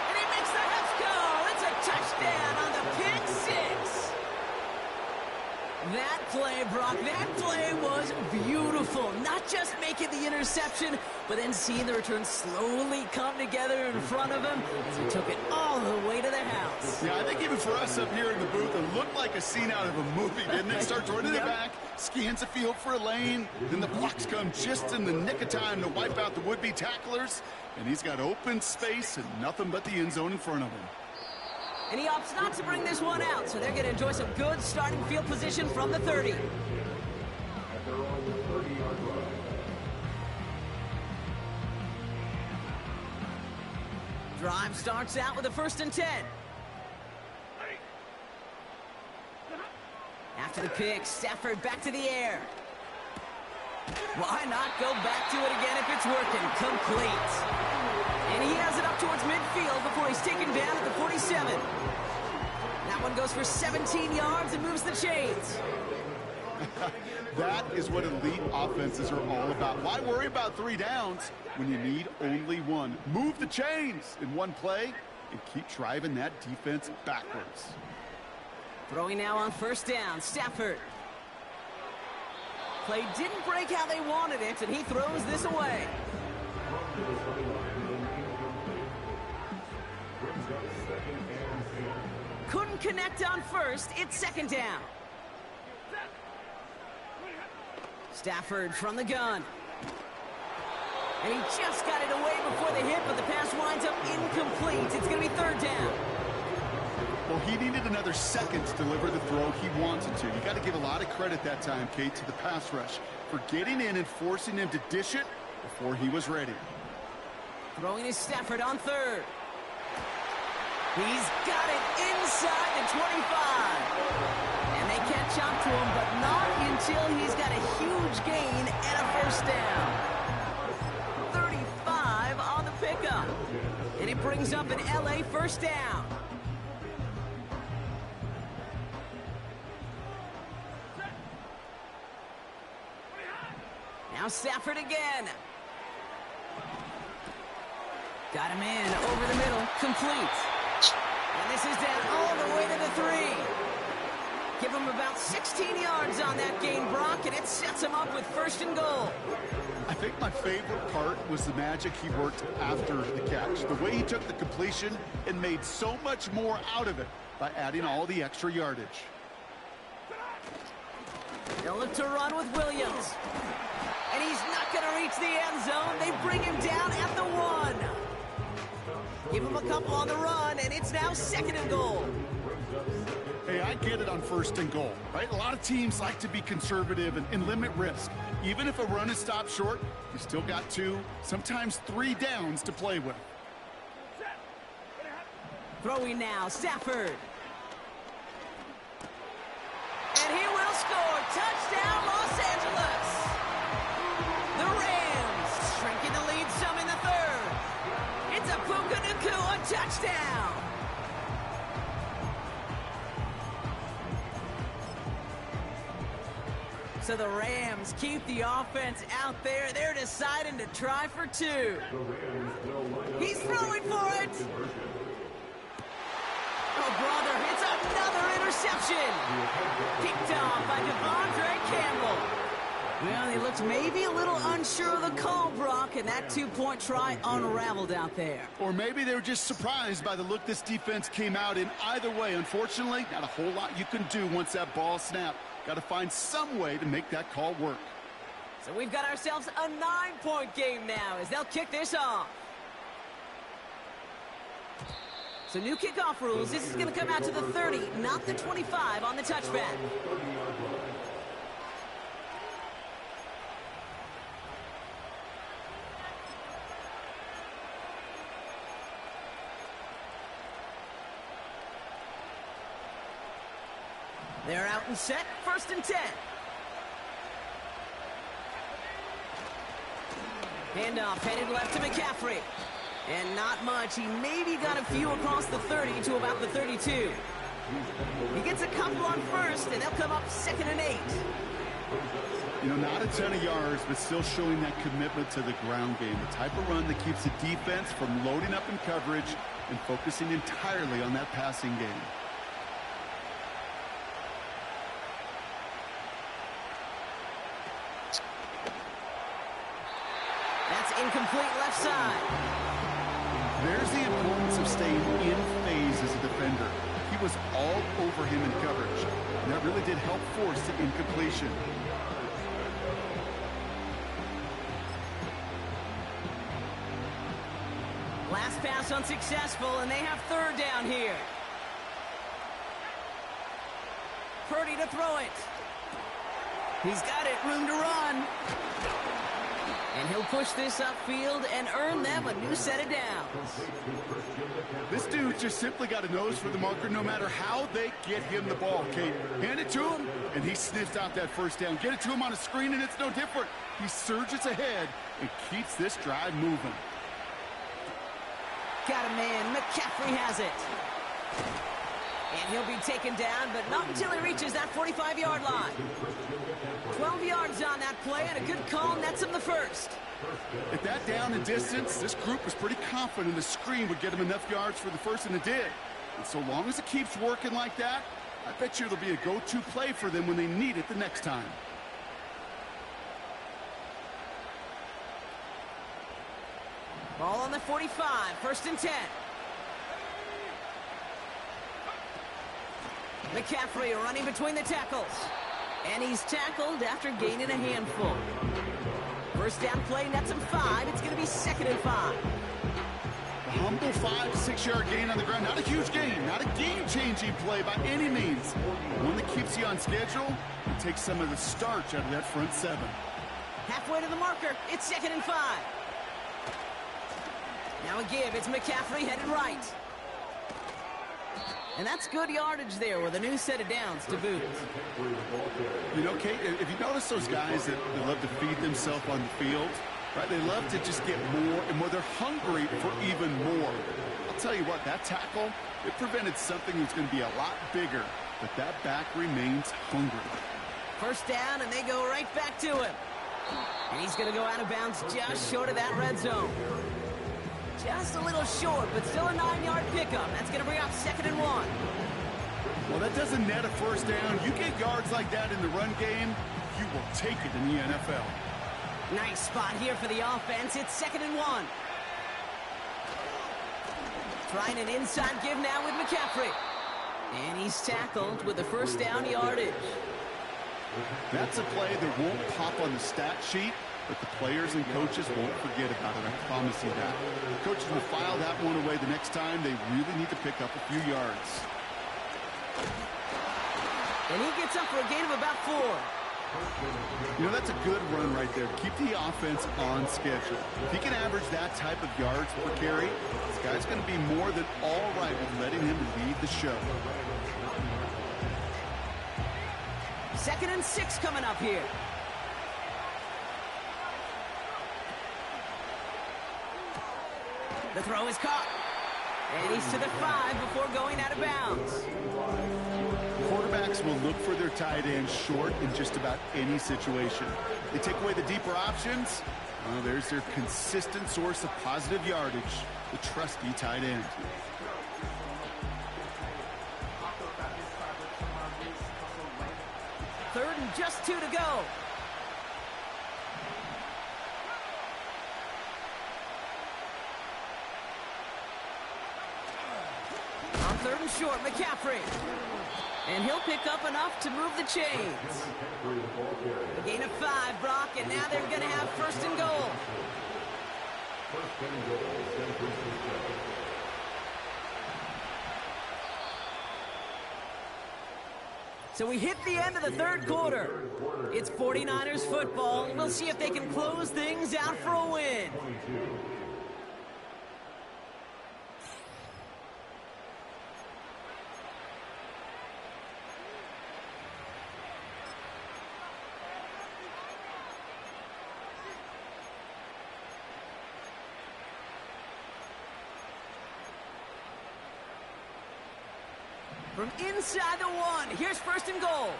And he makes the Huffs go. It's a touchdown on the pick six. That play, Brock, that play was beautiful. Not just making the interception, but then seeing the return slowly come together in front of him as he took it all the way to the house. Yeah, I think even for us up here in the booth, it looked like a scene out of a movie, didn't it? Starts running it back, scans the field for a lane, then the blocks come just in the nick of time to wipe out the would-be tacklers, and he's got open space and nothing but the end zone in front of him. And he opts not to bring this one out, so they're going to enjoy some good starting field position from the 30. Drive starts out with a 1st and 10. After the pick, Stafford back to the air. Why not go back to it again if it's working? Complete. And he has it up towards midfield before he's taken down at the 47. That one goes for 17 yards and moves the chains. That is what elite offenses are all about. Why worry about 3 downs when you need only 1? Move the chains in one play and keep driving that defense backwards. Throwing now on 1st down, Stafford. Play didn't break how they wanted it, and he throws this away. Couldn't connect on 1st, it's 2nd down. Stafford from the gun. And he just got it away before the hit, but the pass winds up incomplete. It's going to be 3rd down. Well, he needed another second to deliver the throw he wanted to. You got to give a lot of credit that time, Kate, to the pass rush for getting in and forcing him to dish it before he was ready. Throwing is Stafford on 3rd. He's got it inside the 25. And they catch up to him, but not until he's got a huge gain and a 1st down. 35 on the pickup. And it brings up an LA 1st down. Now Stafford again. Got him in over the middle, complete. And this is down all the way to the 3. Give him about 16 yards on that gain, Brock, and it sets him up with 1st and goal. I think my favorite part was the magic he worked after the catch. The way he took the completion and made so much more out of it by adding all the extra yardage. They'll look to run with Williams. And he's not going to reach the end zone. They bring him down at the 1. Give him a couple on the run, and it's now 2nd and goal. Hey, I get it on 1st and goal, right? A lot of teams like to be conservative and limit risk. Even if a run is stopped short, you still got 2, sometimes 3 downs to play with. Throwing now, Stafford. And he will score. Touchdown, Los Angeles. The Rams shrinking the lead some in the 3rd. It's a Puka Nacua touchdown. So the Rams keep the offense out there. They're deciding to try for 2. He's throwing for it. Oh, brother, it's another interception. Picked off by Devondre Campbell. Well, he looked maybe a little unsure of the call, Brock, and that 2-point try unraveled out there. Or maybe they were just surprised by the look this defense came out in. Either way, unfortunately, not a whole lot you can do once that ball snapped. Got to find some way to make that call work. So we've got ourselves a 9-point game now as they'll kick this off. So new kickoff rules. This is going to come out to the 30, not the 25 on the touchback. They're out and set, 1st and 10. Handoff headed left to McCaffrey. And not much. He maybe got a few across the 30 to about the 32. He gets a couple on 1st, and they'll come up 2nd and 8. You know, not a ton of yards, but still showing that commitment to the ground game. The type of run that keeps the defense from loading up in coverage and focusing entirely on that passing game. That's incomplete left side. There's the importance of staying in phase as a defender. He was all over him in coverage, and that really did help force the incompletion. Last pass unsuccessful, and they have 3rd down here. Purdy to throw it. He's got it, room to run. And he'll push this upfield and earn them a new set of downs. This dude just simply got a nose for the marker no matter how they get him the ball, Kate. Hand it to him, and he sniffs out that 1st down. Get it to him on a screen, and it's no different. He surges ahead and keeps this drive moving. Got a man. McCaffrey has it. And he'll be taken down, but not until he reaches that 45-yard line. 12 yards on that play, and a good call nets him the 1st. At that down and distance, this group was pretty confident the screen would get him enough yards for the 1st, and it did. And so long as it keeps working like that, I bet you it'll be a go-to play for them when they need it the next time. Ball on the 45, 1st and 10. McCaffrey running between the tackles. And he's tackled after gaining a handful. 1st down play nets him 5. It's going to be 2nd and 5. A humble 5-6-yard gain on the ground. Not a huge gain, not a game-changing play by any means. One that keeps you on schedule and takes some of the starch out of that front 7. Halfway to the marker. It's 2nd and 5. Now a give. It's McCaffrey headed right. And that's good yardage there with a new set of downs to boot. You know, Kate, if you notice those guys that love to feed themselves on the field, right? They love to just get more and more. They're hungry for even more. I'll tell you what, that tackle, it prevented something that's going to be a lot bigger, but that back remains hungry. 1st down, and they go right back to him. And he's going to go out of bounds just short of that red zone. Just a little short, but still a 9-yard pickup. That's going to bring up 2nd and 1. Well, that doesn't net a 1st down. You get yards like that in the run game, you will take it in the NFL. Nice spot here for the offense. It's 2nd and 1. Trying an inside give now with McCaffrey. And he's tackled with the 1st down yardage. That's a play that won't pop on the stat sheet, but the players and coaches won't forget about it. I promise you that. Coaches will file that one away the next time. They really need to pick up a few yards. And he gets up for a gain of about 4. You know, that's a good run right there. Keep the offense on schedule. If he can average that type of yards per carry, this guy's going to be more than all right with letting him lead the show. 2nd and 6 coming up here. The throw is caught. And he's to the 5 before going out of bounds. Quarterbacks will look for their tight end short in just about any situation. They take away the deeper options. There's their consistent source of positive yardage, the trusty tight end. Third and just 2 to go. On 3rd and short, McCaffrey. And he'll pick up enough to move the chains. A gain of 5, Brock, and now they're going to have 1st and goal. So we hit the end of the 3rd quarter. It's 49ers football. We'll see if they can close things out for a win. From inside the 1, here's first and goal.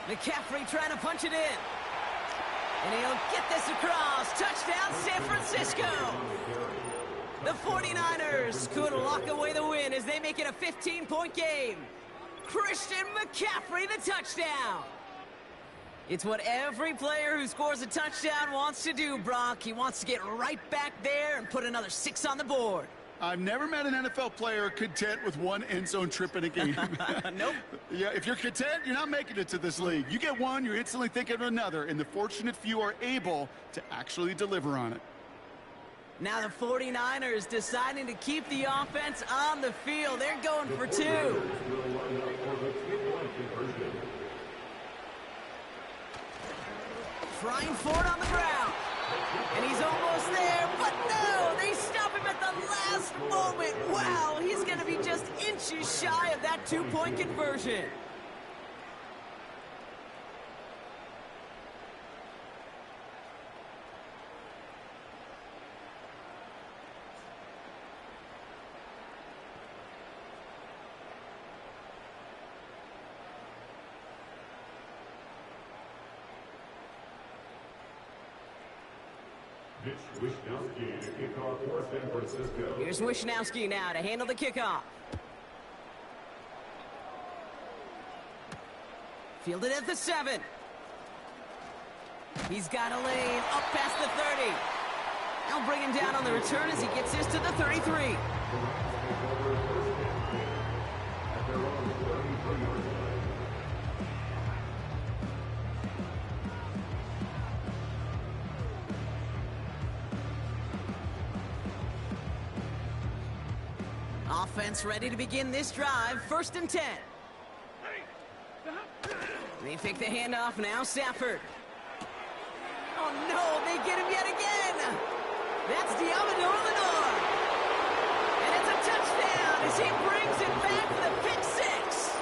McCaffrey trying to punch it in. And he'll get this across. Touchdown, San Francisco. The 49ers could lock away the win as they make it a 15-point game. Christian McCaffrey, the touchdown. It's what every player who scores a touchdown wants to do, Brock. He wants to get right back there and put another 6 on the board. I've never met an NFL player content with one end zone trip in a game. Nope. Yeah, if you're content, you're not making it to this league. You get one, you're instantly thinking of another, and the fortunate few are able to actually deliver on it. Now the 49ers deciding to keep the offense on the field. They're going for 2. Trying for it on the ground. And he's almost there, but no! They stop him at the last moment. Wow, he's going to be just inches shy of that 2-point conversion. Here's Wishnowski now to handle the kickoff. Fielded at the 7. He's got a lane up past the 30. They'll bring him down on the return as he gets this to the 33. Offense ready to begin this drive. First and 10. They pick the handoff now. Stafford. Oh no, they get him yet again. That's Diamador Lenore. And it's a touchdown as he brings it back for the pick 6.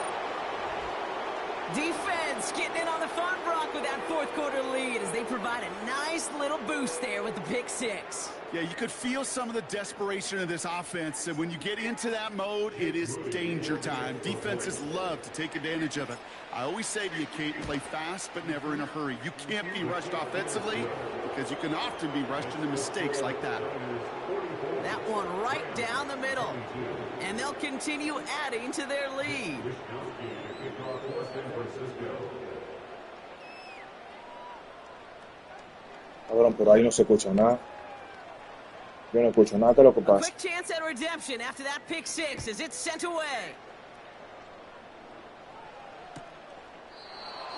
Defense getting in on the fun, Brock, with that fourth-quarter lead as they provide a nice little boost there with the pick 6. Yeah, you could feel some of the desperation of this offense, and when you get into that mode, it is danger time. Defenses love to take advantage of it. I always say to you, Kate, play fast but never in a hurry. You can't be rushed offensively because you can often be rushed into mistakes like that. That one right down the middle. And they'll continue adding to their lead. Cabrón, pero ahí no se escucha nada. Yo no escucho nada. ¿Qué es lo que A pasa? quick chance at redemption after that pick 6 as it's sent away.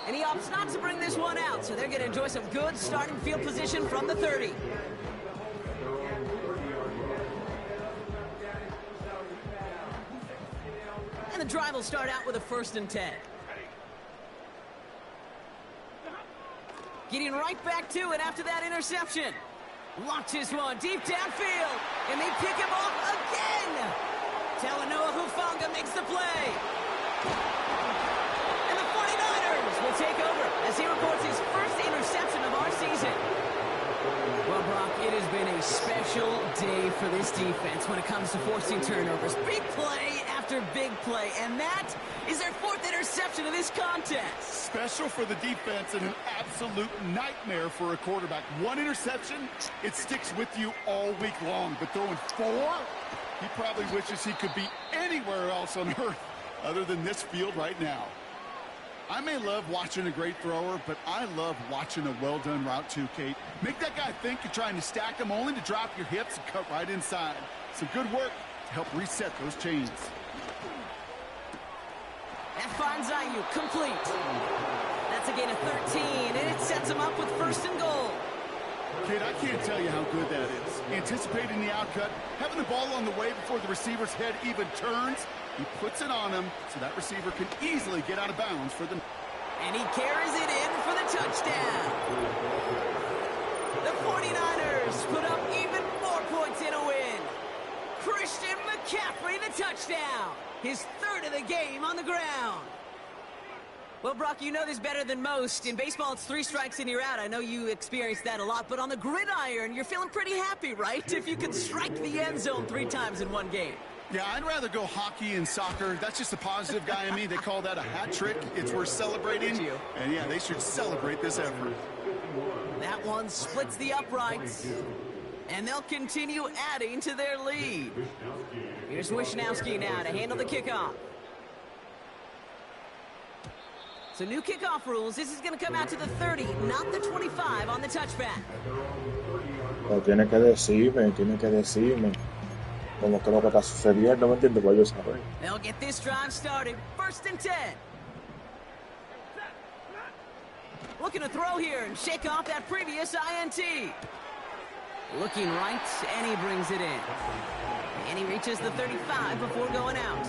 And he opts not to bring this one out, so they're going to enjoy some good starting field position from the 30. And the drive will start out with a first and 10. Getting right back to it after that interception. Launches one deep downfield, and they pick him off again. Talanoa Hufanga makes the play. And the 49ers will take over as he records his first interception of our season. Well, Brock, it has been a special day for this defense when it comes to forcing turnovers. Big play after big play, and that is their 4th interception of this contest. Special for the defense and an absolute nightmare for a quarterback. One interception, it sticks with you all week long. But throwing 4, he probably wishes he could be anywhere else on earth other than this field right now. I may love watching a great thrower, but I love watching a well-done route too, Kate. Make that guy think you're trying to stack him only to drop your hips and cut right inside. Some good work to help reset those chains. That finds IU complete. That's a gain of 13, and it sets him up with first and goal. Kid, I can't tell you how good that is. Anticipating the outcut, having the ball on the way before the receiver's head even turns, he puts it on him so that receiver can easily get out of bounds for the... And he carries it in for the touchdown. The 49ers put up even more points in a win. Christian McCaffrey, the touchdown. His 3rd of the game on the ground. Well, Brock, you know this better than most. In baseball, it's 3 strikes and you're out. I know you experienced that a lot, but on the gridiron, you're feeling pretty happy, right? If you can strike the end zone 3 times in one game. Yeah, I'd rather go hockey and soccer. That's just a positive guy in me. They call that a hat trick. It's worth celebrating. And yeah, they should celebrate this effort. That one splits the uprights. And they'll continue adding to their lead. Here's Wishnowski now to handle the kickoff. So new kickoff rules. This is going to come out to the 30, not the 25 on the touchback. Pero tiene que decirme. Como que lo que está sucediendo, no me entiendo, para yo saber. They'll get this drive started. 1st and 10. Looking to throw here and shake off that previous INT. Looking right, and he brings it in. And he reaches the 35 before going out.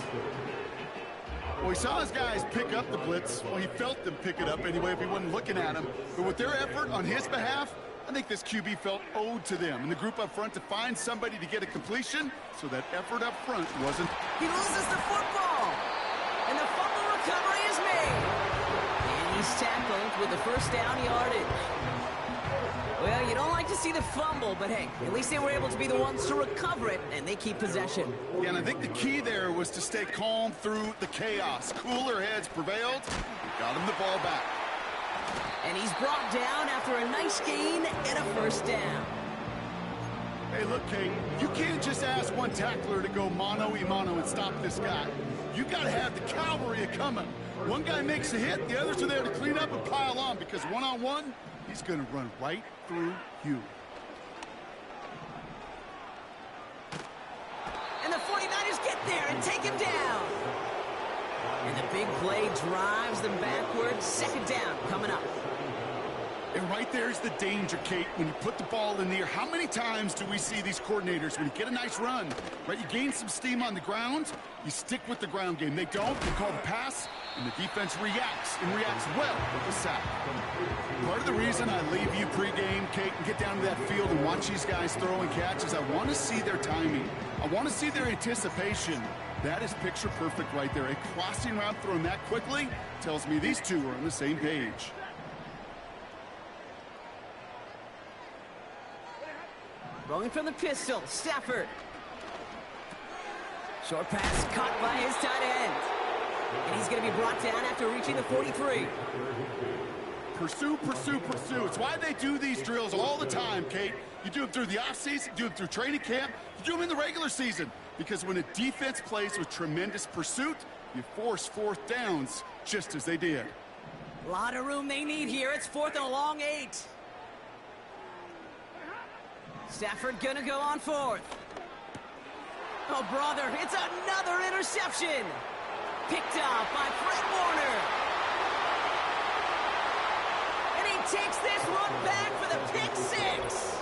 Well, he saw his guys pick up the blitz. Well, he felt them pick it up anyway if he wasn't looking at him. But with their effort on his behalf, I think this QB felt owed to them and the group up front to find somebody to get a completion, so that effort up front wasn't. He loses the football, and the fumble recovery is made. And he's tackled with the 1st down yardage. Well, you don't like to see the fumble, but hey, at least they were able to be the ones to recover it, and they keep possession. Yeah, and I think the key there was to stay calm through the chaos. Cooler heads prevailed. Got him the ball back. And he's brought down after a nice gain and a 1st down. Hey, look, Kate, you can't just ask one tackler to go mano-a-mano and stop this guy. You got to have the cavalry coming. One guy makes a hit, the others are there to clean up and pile on, because one-on-one, he's going to run right through you. And the 49ers get there and take him down. And the big play drives them backwards. 2nd down coming up. And right there's the danger, Kate. When you put the ball in the air, how many times do we see these coordinators, when you get a nice run, right, you gain some steam on the ground, you stick with the ground game. They don't, they call the pass, and the defense reacts, and reacts well with the sack. Part of the reason I leave you pregame, Kate, and get down to that field and watch these guys throw and catch is I want to see their timing. I want to see their anticipation. That is picture perfect right there. A crossing route thrown that quickly tells me these two are on the same page. Rolling from the pistol, Stafford. Short pass caught by his tight end. And he's going to be brought down after reaching the 43. Pursue, pursue, pursue. It's why they do these drills all the time, Kate. You do them through the offseason, you do them through training camp, you do them in the regular season. Because when a defense plays with tremendous pursuit, you force 4th downs just as they did. A lot of room they need here. It's 4th and a long 8. Stafford gonna go on 4th. Oh, brother, it's another interception. Picked up by Fred Warner. And he takes this one back for the pick 6.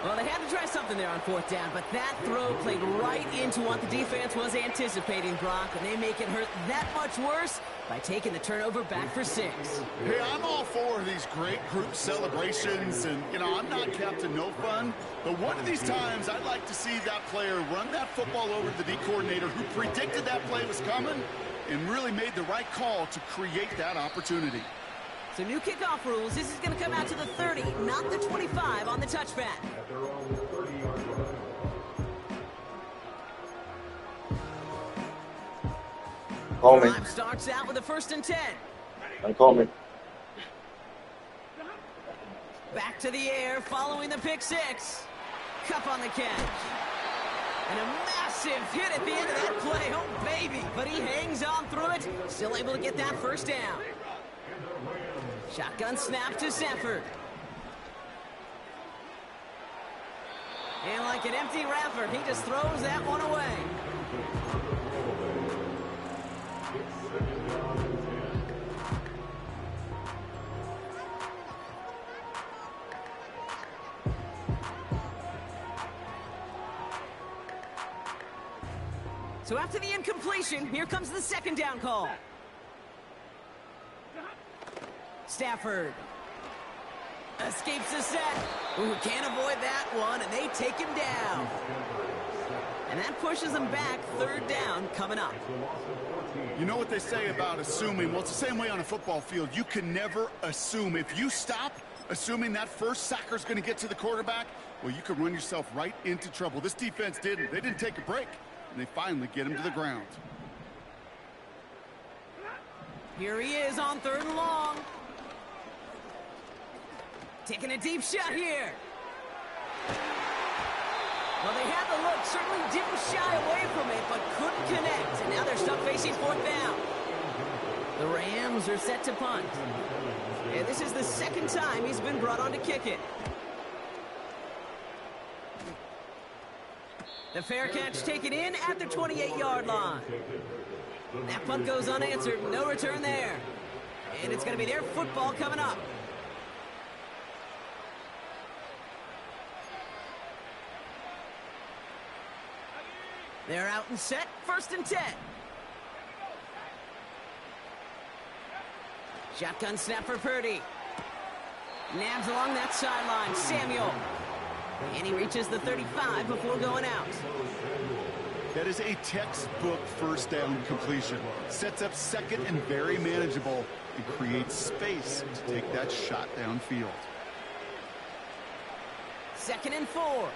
Well, they had to try something there on 4th down, but that throw played right into what the defense was anticipating, Brock, and they make it hurt that much worse by taking the turnover back for 6. Hey, I'm all for these great group celebrations, and, you know, I'm not Captain No Fun, but one of these times I'd like to see that player run that football over to the D coordinator who predicted that play was coming and really made the right call to create that opportunity. So new kickoff rules. This is going to come out to the 30, not the 25 on the touchback. Call me. Drive starts out with a 1st and 10. Call me. Back to the air following the pick 6. Cup on the catch. And a massive hit at the end of that play. Oh, baby. But he hangs on through it. Still able to get that 1st down. Shotgun snap to Stafford. And like an empty wrapper, he just throws that one away. So after the incompletion, here comes the 2nd down call. Stafford escapes the set. Ooh, can't avoid that one, and they take him down. And that pushes them back. 3rd down coming up. You know what they say about assuming? Well, it's the same way on a football field. You can never assume. If you stop assuming that first sacker's going to get to the quarterback, well, you could run yourself right into trouble. This defense didn't. They didn't take a break, and they finally get him to the ground. Here he is on 3rd and long. Taking a deep shot here. Well, they had the look, certainly didn't shy away from it, but couldn't connect. And now they're stuck facing 4th down. The Rams are set to punt. And this is the 2nd time he's been brought on to kick it. The fair catch taken in at the 28-yard line. That punt goes unanswered. No return there. And it's going to be their football coming up. They're out and set. 1st and 10. Shotgun snap for Purdy. Nabs along that sideline. Samuel. And he reaches the 35 before going out. That is a textbook 1st down completion. Sets up 2nd and very manageable and creates space to take that shot downfield. 2nd and 4.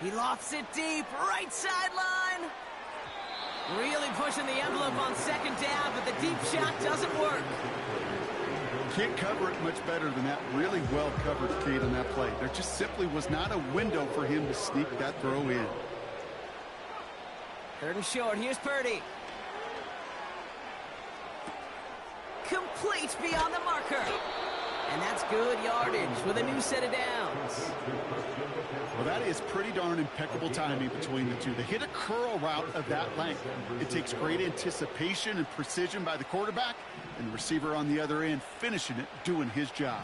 He lofts it deep, right sideline. Really pushing the envelope on 2nd down, but the deep shot doesn't work. Can't cover it much better than that. Really well covered, Kate, on that play. There just simply was not a window for him to sneak that throw in. 3rd and short. Here's Purdy. Complete beyond the marker. And that's good yardage with a new set of downs. Well, that is pretty darn impeccable timing between the two. They hit a curl route of that length. It takes great anticipation and precision by the quarterback, and the receiver on the other end finishing it, doing his job.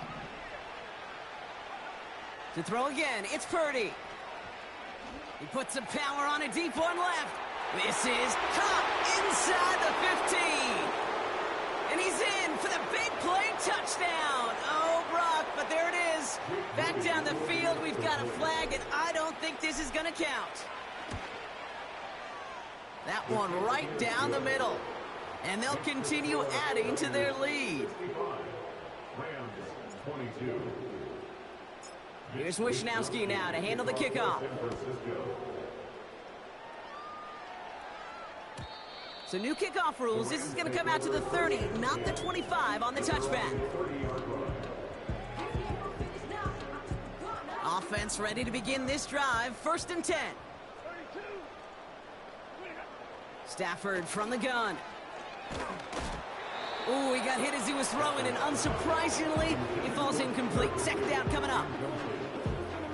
To throw again, it's Purdy. He puts some power on a deep one left. This is caught inside the 15. And he's in for the big play touchdown. Oh, Brock, but there it is. Back down the field, we've got a flag, and I don't think this is going to count. That one right down the middle. And they'll continue adding to their lead. Here's Wishnowski now to handle the kickoff. So new kickoff rules. This is going to come out to the 30, not the 25 on the touchback. Offense ready to begin this drive. 1st and 10. Stafford from the gun. Ooh, he got hit as he was throwing, and unsurprisingly, he falls incomplete. 2nd down coming up.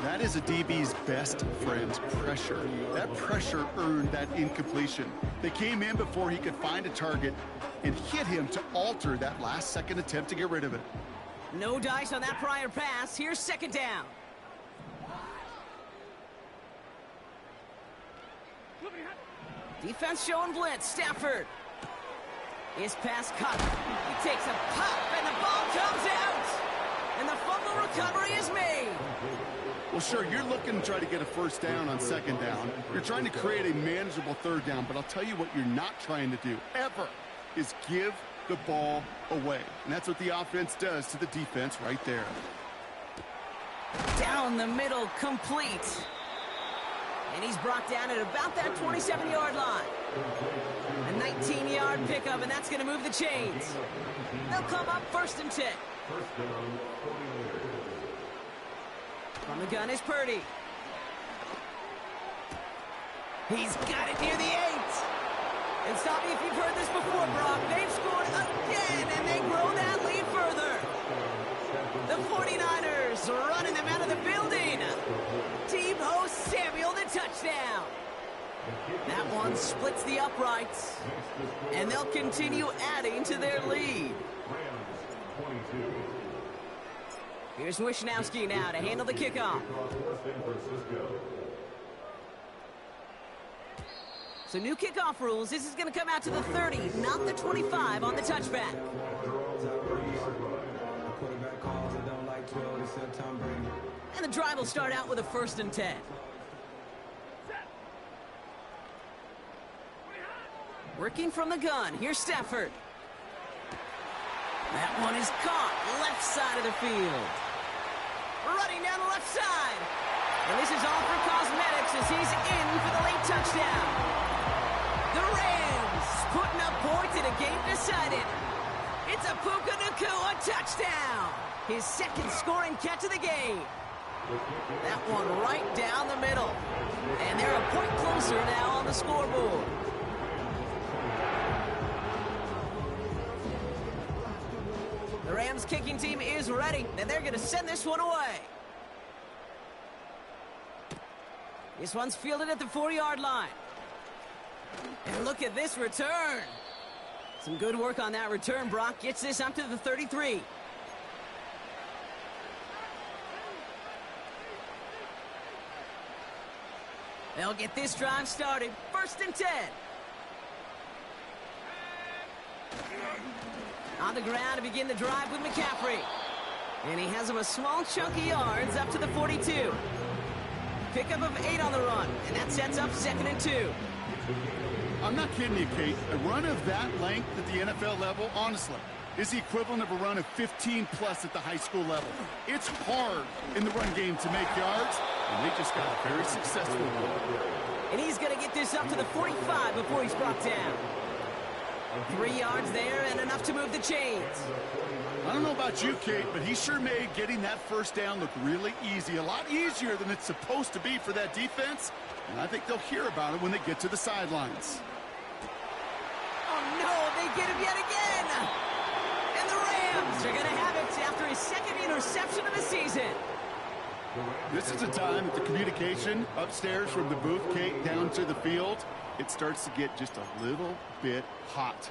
That is a DB's best friend, pressure. That pressure earned that incompletion. They came in before he could find a target and hit him to alter that last-second attempt to get rid of it. No dice on that prior pass. Here's 2nd down. Defense showing blitz. Stafford. His pass caught. He takes a pop, and the ball comes out. And the fumble recovery is made. Well, sure, you're looking to try to get a 1st down on 2nd down. You're trying to create a manageable 3rd down, but I'll tell you what you're not trying to do, ever, is give the ball away. And that's what the offense does to the defense right there. Down the middle, complete. And he's brought down at about that 27-yard line. A 19-yard pickup, and that's going to move the chains. They'll come up 1st and 10. From the gun is Purdy. He's got it near the 8. And stop me if you've heard this before, Brock. They've scored again, and they grow that lead further. The 49ers running them out of the building. Team host Samuel the touchdown. That one splits the uprights, and they'll continue adding to their lead. Here's Wishnowski now to handle the kickoff. So new kickoff rules. This is going to come out to the 30, not the 25 on the touchback. And the drive will start out with a 1st and 10. Working from the gun. Here's Stafford. That one is caught. Left side of the field. Running down the left side. And this is all for cosmetics as he's in for the late touchdown. The Rams putting up points in a game decided. It's a Puka Nacua touchdown. His second scoring catch of the game. That one right down the middle. And they're a point closer now on the scoreboard. The Rams kicking team is ready, and they're going to send this one away. This one's fielded at the 4-yard line. And look at this return. Some good work on that return. Brock gets this up to the 33. They'll get this drive started. 1st and 10. On the ground to begin the drive with McCaffrey. And he has him a small chunk of yards up to the 42. Pickup of 8 on the run. And that sets up 2nd and 2. I'm not kidding you, Kate. A run of that length at the NFL level, honestly, is the equivalent of a run of 15-plus at the high school level. It's hard in the run game to make yards, and they just got a very successful one. And he's going to get this up to the 45 before he's brought down. 3 yards there and enough to move the chains. I don't know about you, Kate, but he sure made getting that first down look really easy. A lot easier than it's supposed to be for that defense. And I think they'll hear about it when they get to the sidelines. Oh, no, they get him yet again. And the Rams are going to have it after his second interception of the season. This is a time that the communication upstairs from the booth, Kate, down to the field, it starts to get just a little bit hot.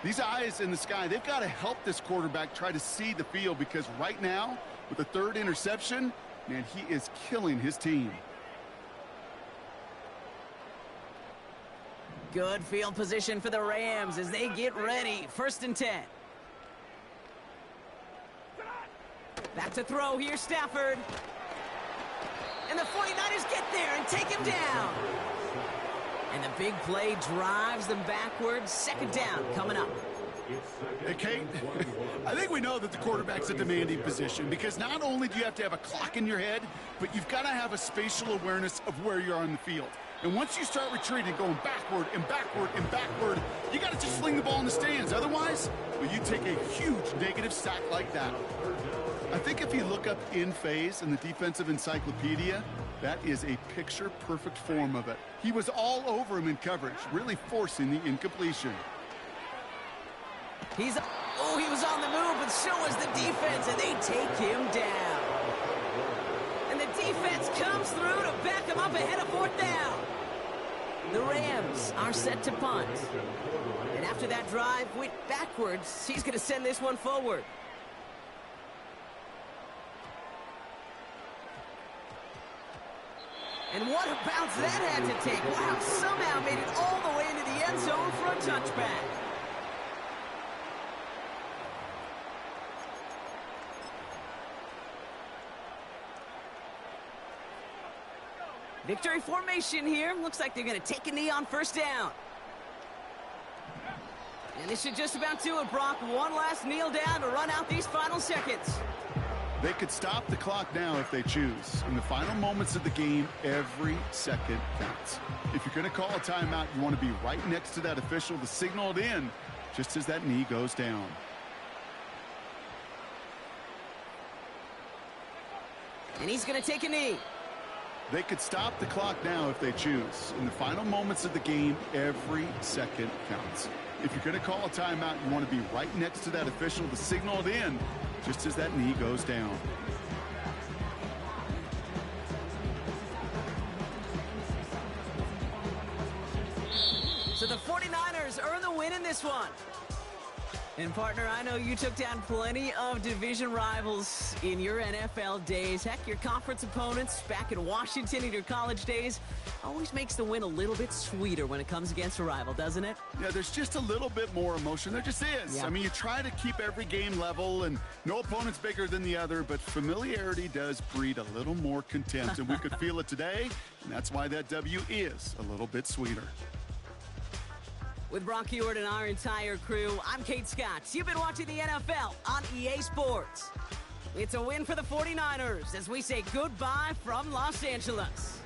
These eyes in the sky, they've got to help this quarterback try to see the field, because right now, with the 3rd interception, man, he is killing his team. Good field position for the Rams as they get ready. 1st and 10. Back to throw here, Stafford. And the 49ers get there and take him down. And the big play drives them backwards. 2nd down coming up. Hey, Kate, I think we know that the quarterback's a demanding position, because not only do you have to have a clock in your head, but you've got to have a spatial awareness of where you are on the field. And once you start retreating, going backward and backward and backward, you got to just sling the ball in the stands. Otherwise, well, you take a huge negative sack like that. I think if you look up in phase in the defensive encyclopedia, that is a picture-perfect form of it. He was all over him in coverage, really forcing the incompletion. He was on the move, but so was the defense, and they take him down. And the defense comes through to back him up ahead of 4th down. The Rams are set to punt. And after that drive went backwards, he's going to send this one forward. And what a bounce that had to take. Wow, somehow made it all the way into the end zone for a touchback. Victory formation here. Looks like they're going to take a knee on 1st down. And this should just about do it, Brock. One last kneel down to run out these final seconds. They could stop the clock now if they choose. In the final moments of the game, every second counts. If you're going to call a timeout, you want to be right next to that official to signal it in just as that knee goes down. And he's going to take a knee. They could stop the clock now if they choose. In the final moments of the game, every second counts. If you're going to call a timeout, you want to be right next to that official to signal it in just as that knee goes down. So the 49ers earn the win in this one. And, partner, I know you took down plenty of division rivals in your NFL days. Heck, your conference opponents back in Washington in your college days always makes the win a little bit sweeter when it comes against a rival, doesn't it? Yeah, there's just a little bit more emotion. There just is. Yeah. I mean, you try to keep every game level, and no opponent's bigger than the other, but familiarity does breed a little more contempt, and we could feel it today, and that's why that W is a little bit sweeter. With Brock Ewart and our entire crew, I'm Kate Scott. You've been watching the NFL on EA Sports. It's a win for the 49ers as we say goodbye from Los Angeles.